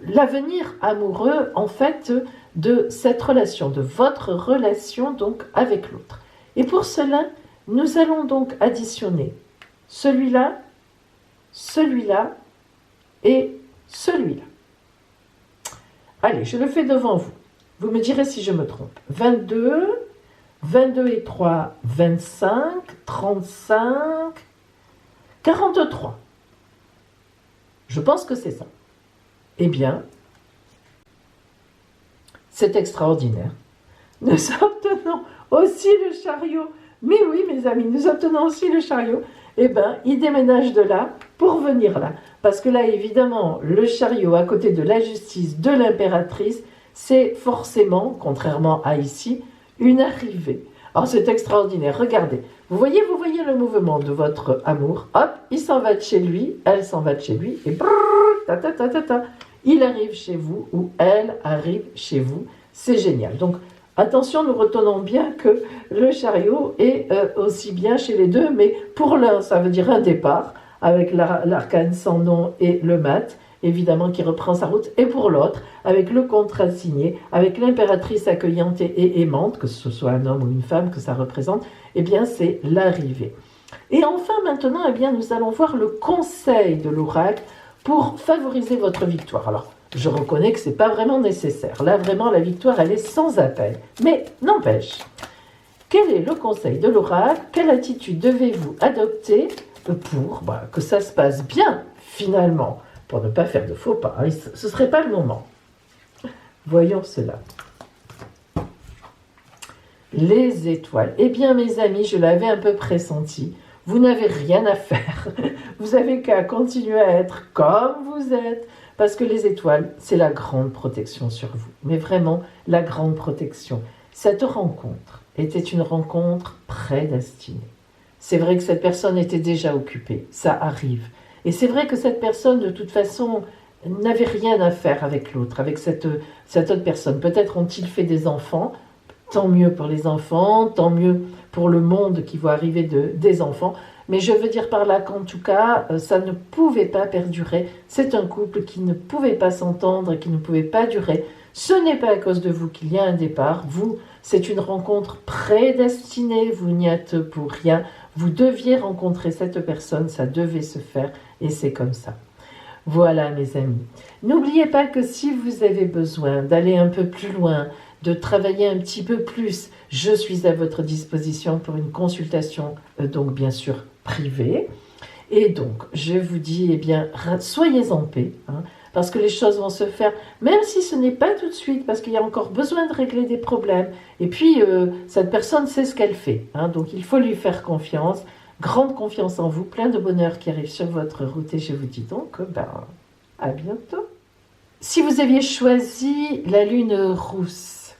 l'avenir amoureux, en fait, de cette relation, de votre relation, donc, avec l'autre. Et pour cela, nous allons donc additionner celui-là, celui-là et celui-là. Allez, je le fais devant vous. Vous me direz si je me trompe. 22... 22 et 3, 25, 35, 43. Je pense que c'est ça. Eh bien, c'est extraordinaire. Nous obtenons aussi le chariot. Mais oui, mes amis, nous obtenons aussi le chariot. Eh bien, il déménage de là pour venir là. Parce que là, évidemment, le chariot à côté de la justice, de l'impératrice, c'est forcément, contrairement à ici, une arrivée. Alors c'est extraordinaire, regardez. Vous voyez le mouvement de votre amour. Hop, il s'en va de chez lui, elle s'en va de chez lui, et brrr, il arrive chez vous, ou elle arrive chez vous. C'est génial. Donc attention, nous retenons bien que le chariot est aussi bien chez les deux, mais pour l'un, ça veut dire un départ, avec l'arcane sans nom et le mat, évidemment, qui reprend sa route, et pour l'autre, avec le contrat signé, avec l'impératrice accueillante et aimante, que ce soit un homme ou une femme que ça représente, eh bien, c'est l'arrivée. Et enfin, maintenant, eh bien, nous allons voir le conseil de l'oracle pour favoriser votre victoire. Alors, je reconnais que ce n'est pas vraiment nécessaire. Là, vraiment, la victoire, elle est sans appel. Mais n'empêche, quel est le conseil de l'oracle? Quelle attitude devez-vous adopter pour que ça se passe bien, finalement, pour ne pas faire de faux pas, hein, ce ne serait pas le moment. Voyons cela. Les étoiles. Eh bien, mes amis, je l'avais un peu pressenti. Vous n'avez rien à faire. Vous n'avez qu'à continuer à être comme vous êtes. Parce que les étoiles, c'est la grande protection sur vous. Mais vraiment, la grande protection. Cette rencontre était une rencontre prédestinée. C'est vrai que cette personne était déjà occupée. Ça arrive. Et c'est vrai que cette personne, de toute façon, n'avait rien à faire avec l'autre, avec cette autre personne. Peut-être ont-ils fait des enfants, tant mieux pour les enfants, tant mieux pour le monde qui voit arriver des enfants. Mais je veux dire par là qu'en tout cas, ça ne pouvait pas perdurer. C'est un couple qui ne pouvait pas s'entendre, qui ne pouvait pas durer. Ce n'est pas à cause de vous qu'il y a un départ. Vous, c'est une rencontre prédestinée. Vous n'y êtes pour rien. Vous deviez rencontrer cette personne, ça devait se faire et c'est comme ça. Voilà mes amis. N'oubliez pas que si vous avez besoin d'aller un peu plus loin, de travailler un petit peu plus, je suis à votre disposition pour une consultation, donc bien sûr privée. Et donc, je vous dis, eh bien, soyez en paix, hein, parce que les choses vont se faire, même si ce n'est pas tout de suite, parce qu'il y a encore besoin de régler des problèmes. Et puis, cette personne sait ce qu'elle fait, hein, donc il faut lui faire confiance, grande confiance en vous, plein de bonheur qui arrive sur votre route. Et je vous dis donc, à bientôt. Si vous aviez choisi la lune rousse,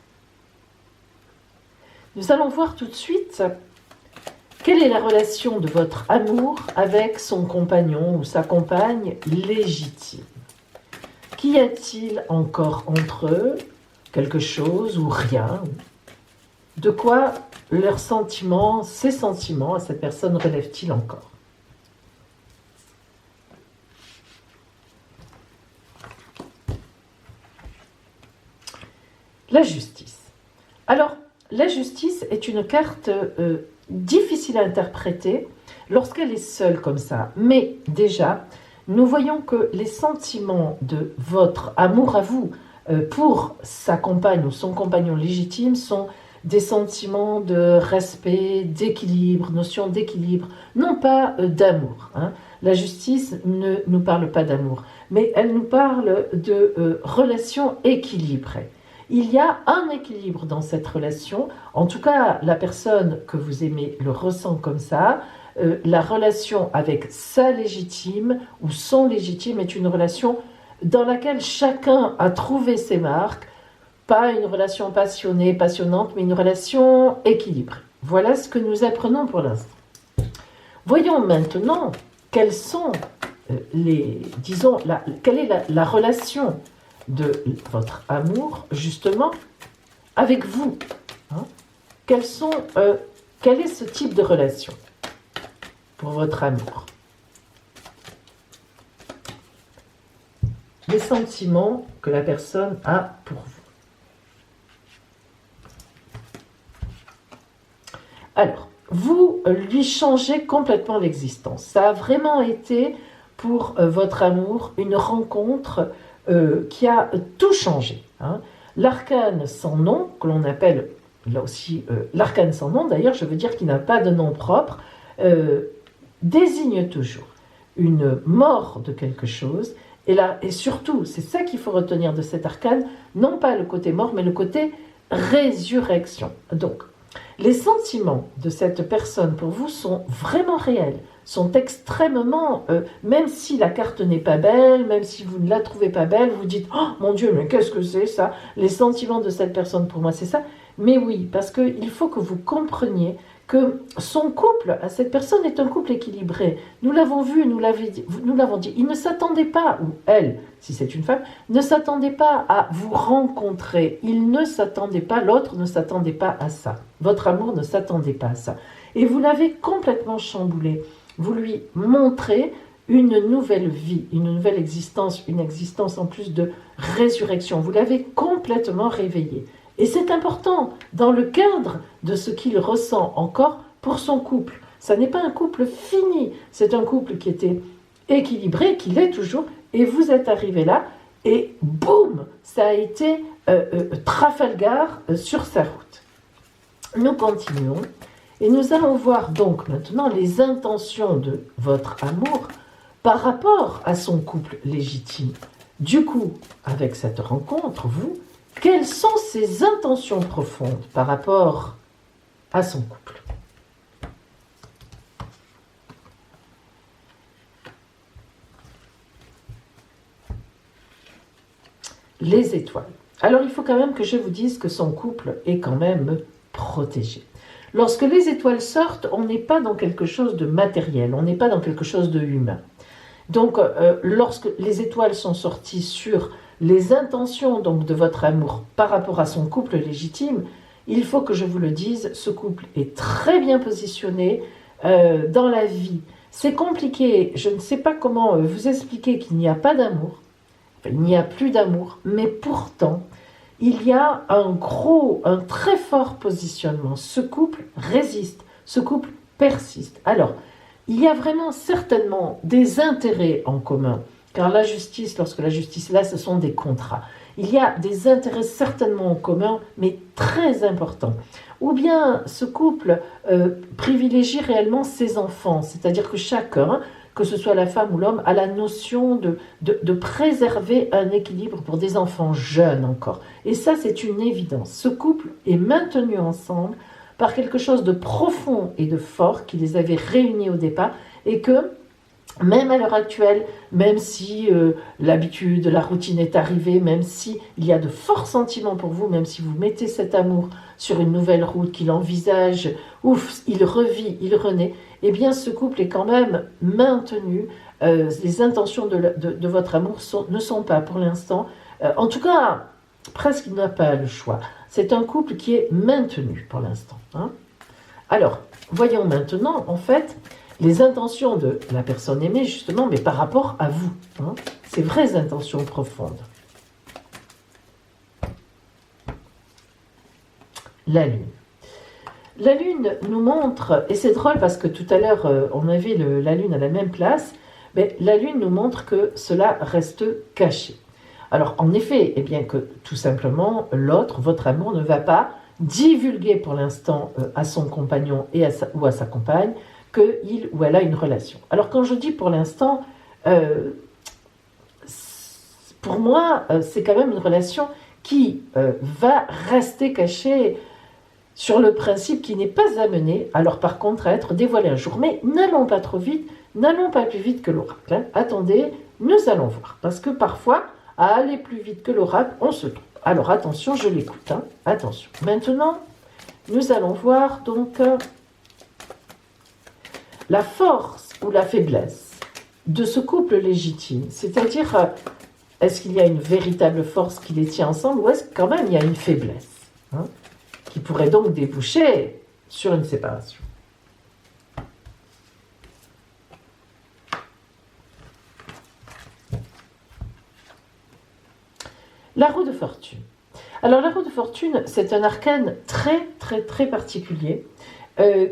nous allons voir tout de suite quelle est la relation de votre amour avec son compagnon ou sa compagne légitime. Qu'y a-t-il encore entre eux? Quelque chose ou rien? De quoi leurs sentiments, ses sentiments à cette personne relèvent-ils encore? La justice. Alors, la justice est une carte difficile à interpréter lorsqu'elle est seule comme ça. Mais déjà, nous voyons que les sentiments de votre amour à vous pour sa compagne ou son compagnon légitime sont des sentiments de respect, d'équilibre, notion d'équilibre, non pas d'amour. Hein. La justice ne nous parle pas d'amour, mais elle nous parle de relations équilibrées. Il y a un équilibre dans cette relation, en tout cas la personne que vous aimez le ressent comme ça, la relation avec sa légitime ou son légitime est une relation dans laquelle chacun a trouvé ses marques, pas une relation passionnée, passionnante, mais une relation équilibrée. Voilà ce que nous apprenons pour l'instant. Voyons maintenant quelles sont quelle est la relation de votre amour, justement, avec vous. Hein? Quel est ce type de relation pour votre amour? Les sentiments que la personne a pour vous. Alors, vous lui changez complètement l'existence. Ça a vraiment été, pour votre amour, une rencontre qui a tout changé. Hein. L'arcane sans nom, que l'on appelle, là aussi, l'arcane sans nom, d'ailleurs, je veux dire qu'il n'a pas de nom propre, désigne toujours une mort de quelque chose. Et surtout, c'est ça qu'il faut retenir de cet arcane, non pas le côté mort, mais le côté résurrection. Donc, les sentiments de cette personne pour vous sont vraiment réels, sont extrêmement, même si la carte n'est pas belle, même si vous ne la trouvez pas belle, vous dites « Oh mon Dieu, mais qu'est-ce que c'est ça ?» Les sentiments de cette personne pour moi, c'est ça. Mais oui, parce qu'il faut que vous compreniez que son couple à cette personne est un couple équilibré. Nous l'avons vu, nous l'avons dit. Il ne s'attendait pas, ou elle, si c'est une femme, ne s'attendait pas à vous rencontrer. Il ne s'attendait pas, l'autre ne s'attendait pas à ça. Votre amour ne s'attendait pas à ça. Et vous l'avez complètement chamboulé. Vous lui montrez une nouvelle vie, une nouvelle existence, une existence en plus de résurrection. Vous l'avez complètement réveillé. Et c'est important dans le cadre de ce qu'il ressent encore pour son couple. Ça n'est pas un couple fini, c'est un couple qui était équilibré, qui l'est toujours, et vous êtes arrivé là, et boum, ça a été Trafalgar sur sa route. Nous continuons, et nous allons voir donc maintenant les intentions de votre amour par rapport à son couple légitime. Du coup, avec cette rencontre, vous, quelles sont ses intentions profondes par rapport à son couple? Les étoiles. Alors, il faut quand même que je vous dise que son couple est quand même protégé. Lorsque les étoiles sortent, on n'est pas dans quelque chose de matériel, on n'est pas dans quelque chose de humain. Donc, lorsque les étoiles sont sorties sur les intentions donc de votre amour par rapport à son couple légitime, il faut que je vous le dise, ce couple est très bien positionné dans la vie. C'est compliqué, je ne sais pas comment vous expliquer qu'il n'y a pas d'amour, il n'y a plus d'amour, mais pourtant, il y a un très fort positionnement. Ce couple résiste, ce couple persiste. Alors, il y a vraiment certainement des intérêts en commun, car la justice, lorsque la justice est là, ce sont des contrats. Il y a des intérêts certainement en commun, mais très importants. Ou bien ce couple privilégie réellement ses enfants, c'est-à-dire que chacun, que ce soit la femme ou l'homme, a la notion de préserver un équilibre pour des enfants jeunes encore. Et ça, c'est une évidence. Ce couple est maintenu ensemble par quelque chose de profond et de fort qui les avait réunis au départ, et que, même à l'heure actuelle, même si l'habitude, la routine est arrivée, même si il y a de forts sentiments pour vous, même si vous mettez cet amour sur une nouvelle route, qu'il envisage, ouf, il revit, il renaît, eh bien ce couple est quand même maintenu. Les intentions de votre amour ne sont pas pour l'instant, en tout cas, presque il n'a pas le choix. C'est un couple qui est maintenu pour l'instant. Hein. Alors, voyons maintenant, en fait, les intentions de la personne aimée, justement, mais par rapport à vous. Hein, ces vraies intentions profondes. La Lune. La Lune nous montre, et c'est drôle parce que tout à l'heure, on avait la Lune à la même place, mais la Lune nous montre que cela reste caché. Alors, en effet, eh bien que tout simplement, l'autre, votre amour, ne va pas divulguer pour l'instant à son compagnon ou à sa compagne qu'il ou elle a une relation. Alors, quand je dis pour l'instant, pour moi, c'est quand même une relation qui va rester cachée sur le principe qui n'est pas amené, alors par contre, à être dévoilé un jour. Mais n'allons pas trop vite, n'allons pas plus vite que l'oracle. Hein. Attendez, nous allons voir. Parce que parfois, à aller plus vite que l'oracle, on se trompe. Alors attention, je l'écoute. Hein. Attention. Maintenant, nous allons voir donc la force ou la faiblesse de ce couple légitime. C'est-à-dire, est-ce qu'il y a une véritable force qui les tient ensemble ou est-ce que quand même il y a une faiblesse hein, qui pourrait donc déboucher sur une séparation. La roue de fortune. Alors la roue de fortune, c'est un arcane très très très particulier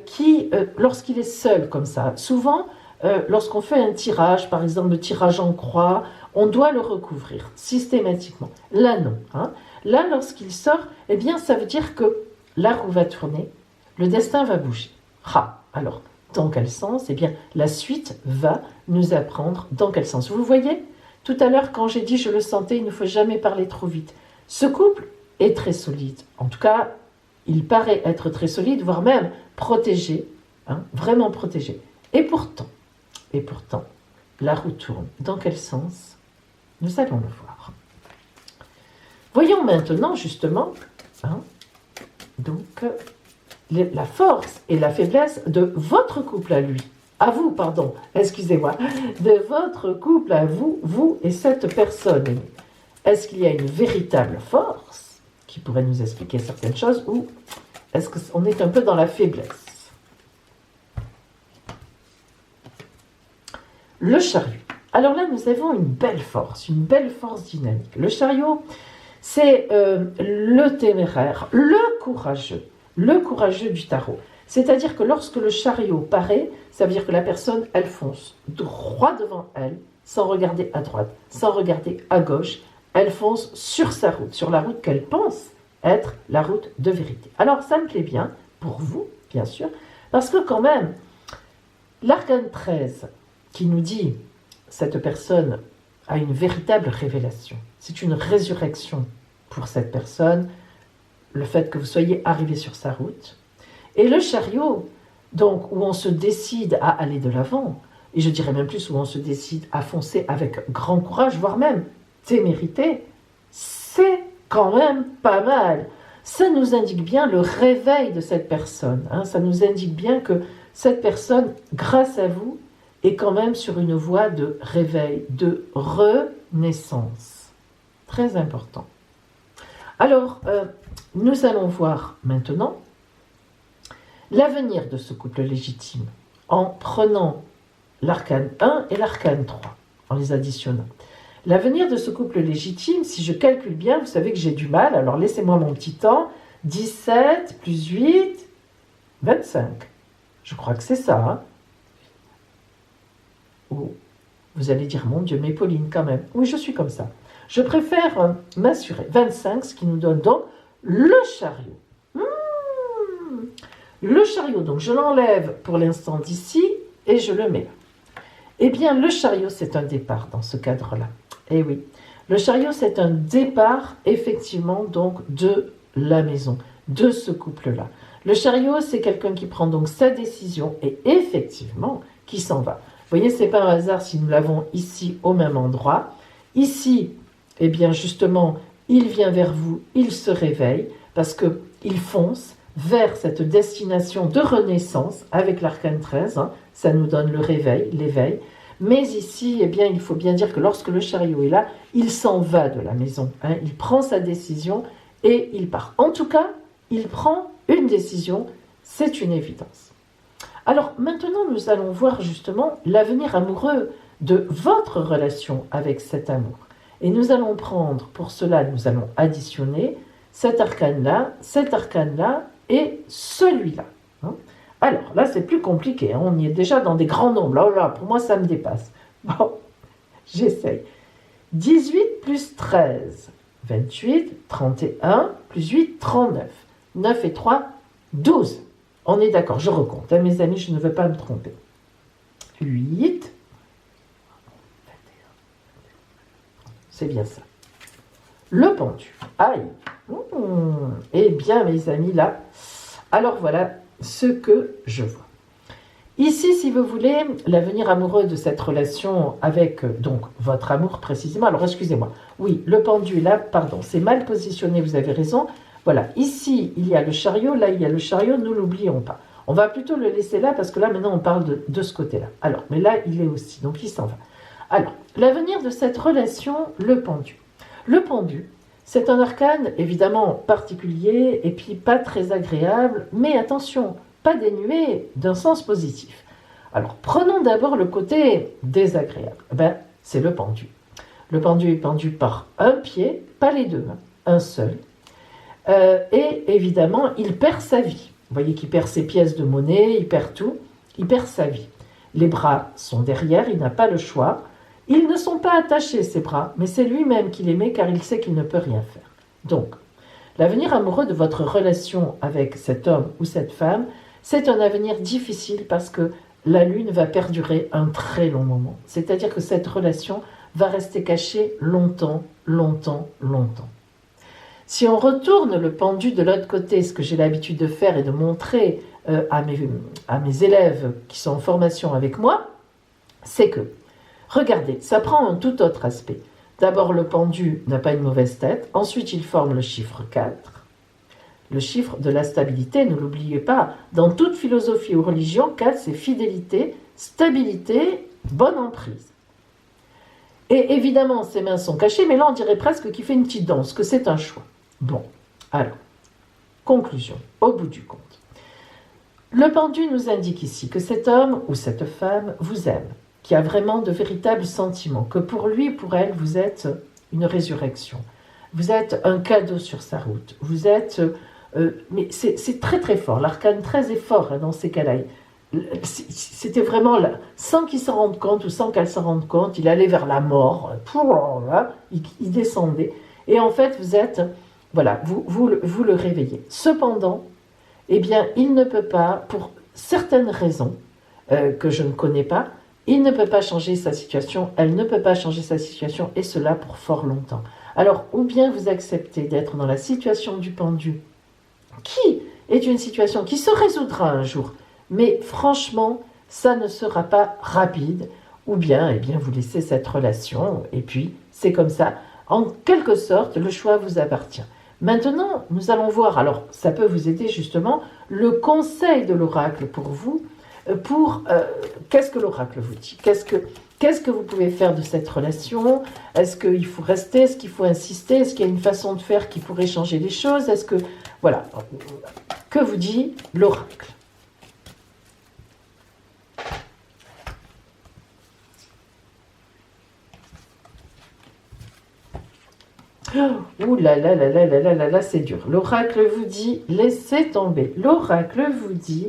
qui, lorsqu'il est seul comme ça, souvent lorsqu'on fait un tirage, par exemple le tirage en croix, on doit le recouvrir systématiquement. Là non. Hein. Là lorsqu'il sort, eh bien ça veut dire que la roue va tourner, le destin va bouger. Alors dans quel sens? Eh bien la suite va nous apprendre dans quel sens. Vous voyez? Tout à l'heure, quand j'ai dit je le sentais, il ne faut jamais parler trop vite. Ce couple est très solide. En tout cas, il paraît être très solide, voire même protégé, hein, vraiment protégé. Et pourtant, la roue tourne. Dans quel sens? Nous allons le voir. Voyons maintenant, justement, hein, donc, la force et la faiblesse de votre couple à lui. À vous, pardon, excusez-moi, de votre couple à vous, vous et cette personne. Est-ce qu'il y a une véritable force qui pourrait nous expliquer certaines choses ou est-ce qu'on est un peu dans la faiblesse? Le chariot. Alors là, nous avons une belle force dynamique. Le chariot, c'est le téméraire, le courageux du tarot. C'est-à-dire que lorsque le chariot paraît, ça veut dire que la personne, elle fonce droit devant elle, sans regarder à droite, sans regarder à gauche. Elle fonce sur sa route, sur la route qu'elle pense être la route de vérité. Alors, ça me plaît bien, pour vous, bien sûr, parce que quand même, l'arcane 13, qui nous dit cette personne a une véritable révélation. C'est une résurrection pour cette personne, le fait que vous soyez arrivé sur sa route. Et le chariot, donc, où on se décide à aller de l'avant, et je dirais même plus où on se décide à foncer avec grand courage, voire même témérité, c'est quand même pas mal. Ça nous indique bien le réveil de cette personne. Hein. Ça nous indique bien que cette personne, grâce à vous, est quand même sur une voie de réveil, de renaissance. Très important. Alors, nous allons voir maintenant l'avenir de ce couple légitime en prenant l'arcane 1 et l'arcane 3, en les additionnant. L'avenir de ce couple légitime, si je calcule bien, vous savez que j'ai du mal, alors laissez-moi mon petit temps, 17 plus 8, 25. Je crois que c'est ça. Hein. Oh, vous allez dire, mon Dieu, mais Pauline, quand même. Oui, je suis comme ça. Je préfère m'assurer. 25, ce qui nous donne donc le chariot. Le chariot, donc je l'enlève pour l'instant d'ici et je le mets là. Eh bien, le chariot, c'est un départ dans ce cadre-là. Eh oui, le chariot, c'est un départ, effectivement, donc de la maison, de ce couple-là. Le chariot, c'est quelqu'un qui prend donc sa décision et effectivement, qui s'en va. Vous voyez, c'est pas un hasard si nous l'avons ici au même endroit. Ici, eh bien, justement, il vient vers vous, il se réveille parce qu'il fonce vers cette destination de renaissance avec l'arcane 13. Hein, ça nous donne le réveil, l'éveil. Mais ici, eh bien, il faut bien dire que lorsque le chariot est là, il s'en va de la maison. Hein, il prend sa décision et il part. En tout cas, il prend une décision, c'est une évidence. Alors maintenant, nous allons voir justement l'avenir amoureux de votre relation avec cet amour. Et nous allons prendre, pour cela, nous allons additionner cet arcane-là et celui-là. Hein. Alors, là, c'est plus compliqué. Hein. On y est déjà dans des grands nombres. Oh là, pour moi, ça me dépasse. Bon, j'essaye. 18 plus 13, 28, 31, plus 8, 39. 9 et 3, 12. On est d'accord, je recompte. Hein, mes amis, je ne veux pas me tromper. 8, c'est bien ça. Le pendu. Aïe. Eh bien, mes amis, là, alors voilà ce que je vois. Ici, si vous voulez, l'avenir amoureux de cette relation avec donc votre amour précisément. Alors, excusez-moi. Oui, le pendu, là, pardon, c'est mal positionné, vous avez raison. Voilà, ici, il y a le chariot, là, il y a le chariot, nous l'oublions pas. On va plutôt le laisser là, parce que là, maintenant, on parle de ce côté-là. Alors, mais là, il est aussi, donc il s'en va. Alors, l'avenir de cette relation, le pendu. Le pendu, c'est un arcane évidemment particulier et puis pas très agréable, mais attention, pas dénué d'un sens positif. Alors prenons d'abord le côté désagréable. C'est le pendu. Le pendu est pendu par un pied, pas les deux, hein, un seul. Et évidemment, il perd sa vie. Vous voyez qu'il perd ses pièces de monnaie, il perd tout, il perd sa vie. Les bras sont derrière, il n'a pas le choix. Ils ne sont pas attachés, ses bras, mais c'est lui-même qui les met car il sait qu'il ne peut rien faire. Donc, l'avenir amoureux de votre relation avec cet homme ou cette femme, c'est un avenir difficile parce que la lune va perdurer un très long moment. C'est-à-dire que cette relation va rester cachée longtemps, longtemps, longtemps. Si on retourne le pendu de l'autre côté, ce que j'ai l'habitude de faire et de montrer à mes élèves qui sont en formation avec moi, c'est que regardez, ça prend un tout autre aspect. D'abord, le pendu n'a pas une mauvaise tête. Ensuite, il forme le chiffre 4. Le chiffre de la stabilité, ne l'oubliez pas. Dans toute philosophie ou religion, 4, c'est fidélité, stabilité, bonne emprise. Et évidemment, ses mains sont cachées, mais là, on dirait presque qu'il fait une petite danse, que c'est un choix. Bon, alors, conclusion, au bout du compte. Le pendu nous indique ici que cet homme ou cette femme vous aime, qui a vraiment de véritables sentiments, que pour lui et pour elle, vous êtes une résurrection. Vous êtes un cadeau sur sa route. Vous êtes... mais c'est très très fort. L'arcane 13 est fort hein, dans ces cas-là. C'était vraiment là, sans qu'il s'en rende compte ou sans qu'elle s'en rende compte, il allait vers la mort. Il descendait. Et en fait, vous êtes... Voilà, vous le réveillez. Cependant, eh bien, il ne peut pas, pour certaines raisons que je ne connais pas, il ne peut pas changer sa situation, elle ne peut pas changer sa situation, et cela pour fort longtemps. Alors, ou bien vous acceptez d'être dans la situation du pendu, qui est une situation qui se résoudra un jour, mais franchement, ça ne sera pas rapide, ou bien, eh bien vous laissez cette relation, et puis c'est comme ça. En quelque sorte, le choix vous appartient. Maintenant, nous allons voir, alors ça peut vous aider justement, le conseil de l'oracle pour vous, qu'est-ce que l'oracle vous dit, qu'est-ce que vous pouvez faire de cette relation, est-ce qu'il faut rester, est-ce qu'il faut insister, est-ce qu'il y a une façon de faire qui pourrait changer les choses, est-ce que, voilà, que vous dit l'oracle? Ouh là là là là là là là là, c'est dur. L'oracle vous dit, laissez tomber. L'oracle vous dit,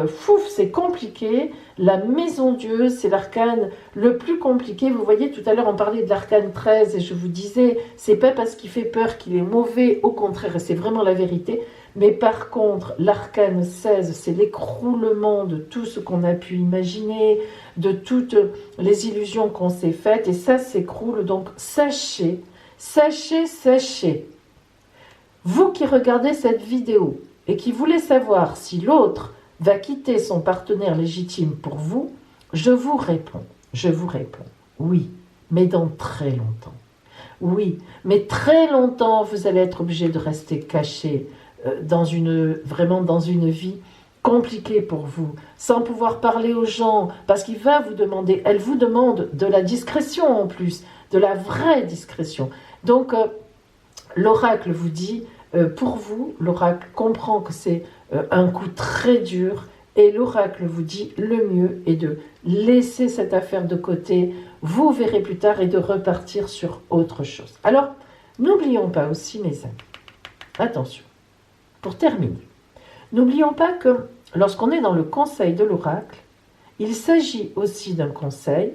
Fouf, c'est compliqué. La maison Dieu, c'est l'arcane le plus compliqué. Vous voyez, tout à l'heure, on parlait de l'arcane 13 et je vous disais, c'est pas parce qu'il fait peur qu'il est mauvais, au contraire, et c'est vraiment la vérité. Mais par contre, l'arcane 16, c'est l'écroulement de tout ce qu'on a pu imaginer, de toutes les illusions qu'on s'est faites, et ça s'écroule. Donc, sachez, sachez, sachez, vous qui regardez cette vidéo et qui voulez savoir si l'autre va quitter son partenaire légitime pour vous, je vous réponds, oui, mais dans très longtemps. Oui, mais très longtemps, vous allez être obligé de rester caché vraiment dans une vie compliquée pour vous, sans pouvoir parler aux gens, parce qu'il va vous demander, elle vous demande de la discrétion en plus, de la vraie discrétion. Donc, l'oracle vous dit, pour vous, l'oracle comprend que c'est un coup très dur, et l'oracle vous dit, le mieux est de laisser cette affaire de côté, vous verrez plus tard, et de repartir sur autre chose. Alors, n'oublions pas aussi, mes amis, attention, pour terminer, n'oublions pas que lorsqu'on est dans le conseil de l'oracle, il s'agit aussi d'un conseil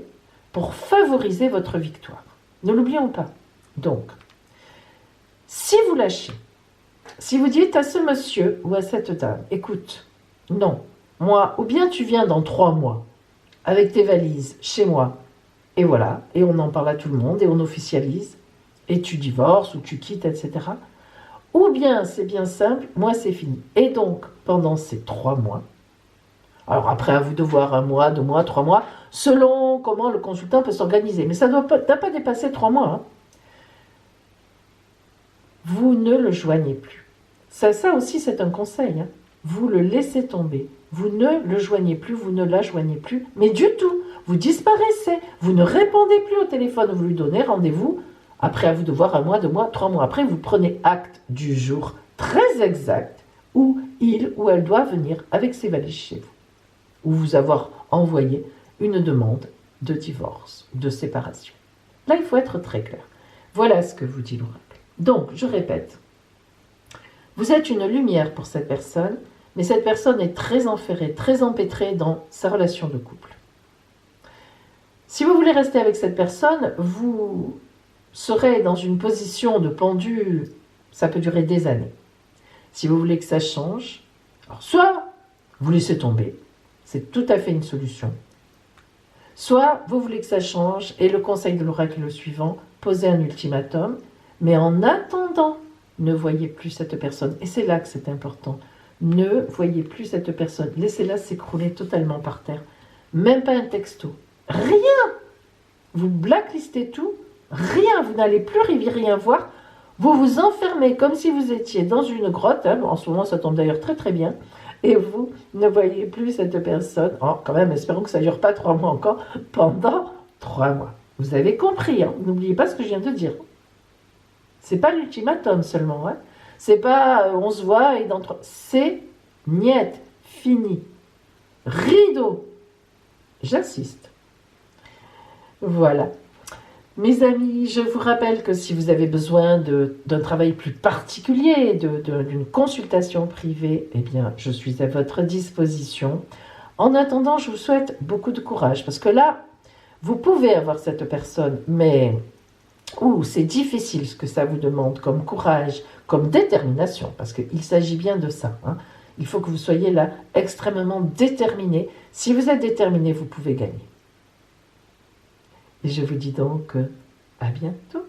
pour favoriser votre victoire. Ne l'oublions pas. Donc, si vous lâchez, si vous dites à ce monsieur ou à cette dame, écoute, non, moi, ou bien tu viens dans 3 mois avec tes valises chez moi, et voilà, et on en parle à tout le monde, et on officialise, et tu divorces ou tu quittes, etc. Ou bien, c'est bien simple, moi c'est fini. Et donc, pendant ces 3 mois, alors après à vous de voir 1 mois, 2 mois, 3 mois, selon comment le consultant peut s'organiser, mais ça ne doit pas dépasser 3 mois, hein. Vous ne le joignez plus. Ça aussi, c'est un conseil, hein. Vous le laissez tomber. Vous ne le joignez plus, vous ne la joignez plus, mais du tout. Vous disparaissez. Vous ne répondez plus au téléphone. Vous lui donnez rendez-vous. Après, à vous de voir 1 mois, 2 mois, 3 mois après, vous prenez acte du jour très exact où il ou elle doit venir avec ses valises chez vous. Ou vous avoir envoyé une demande de divorce, de séparation. Là, il faut être très clair. Voilà ce que vous dit l'oracle. Donc, je répète, vous êtes une lumière pour cette personne, mais cette personne est très enferrée, très empêtrée dans sa relation de couple. Si vous voulez rester avec cette personne, vous serez dans une position de pendu, ça peut durer des années. Si vous voulez que ça change, alors soit vous laissez tomber, c'est tout à fait une solution, soit vous voulez que ça change, et le conseil de l'oracle est le suivant, posez un ultimatum, mais en attendant, ne voyez plus cette personne. Et c'est là que c'est important. Ne voyez plus cette personne. Laissez-la s'écrouler totalement par terre. Même pas un texto. Rien. Vous blacklistez tout. Rien. Vous n'allez plus rien voir. Vous vous enfermez comme si vous étiez dans une grotte. Hein. En ce moment, ça tombe d'ailleurs très très bien. Et vous ne voyez plus cette personne. Oh, quand même, espérons que ça ne dure pas 3 mois encore. Pendant 3 mois. Vous avez compris. Hein. N'oubliez pas ce que je viens de dire. C'est pas l'ultimatum seulement, hein. C'est pas on se voit et dans 3... C'est niet, fini. Rideau. J'insiste. Voilà. Mes amis, je vous rappelle que si vous avez besoin d'un travail plus particulier, d'une consultation privée, eh bien, je suis à votre disposition. En attendant, je vous souhaite beaucoup de courage, parce que là, vous pouvez avoir cette personne, mais c'est difficile ce que ça vous demande comme courage, comme détermination, parce qu'il s'agit bien de ça, hein. Il faut que vous soyez là extrêmement déterminé. Si vous êtes déterminé, vous pouvez gagner. Et je vous dis donc à bientôt.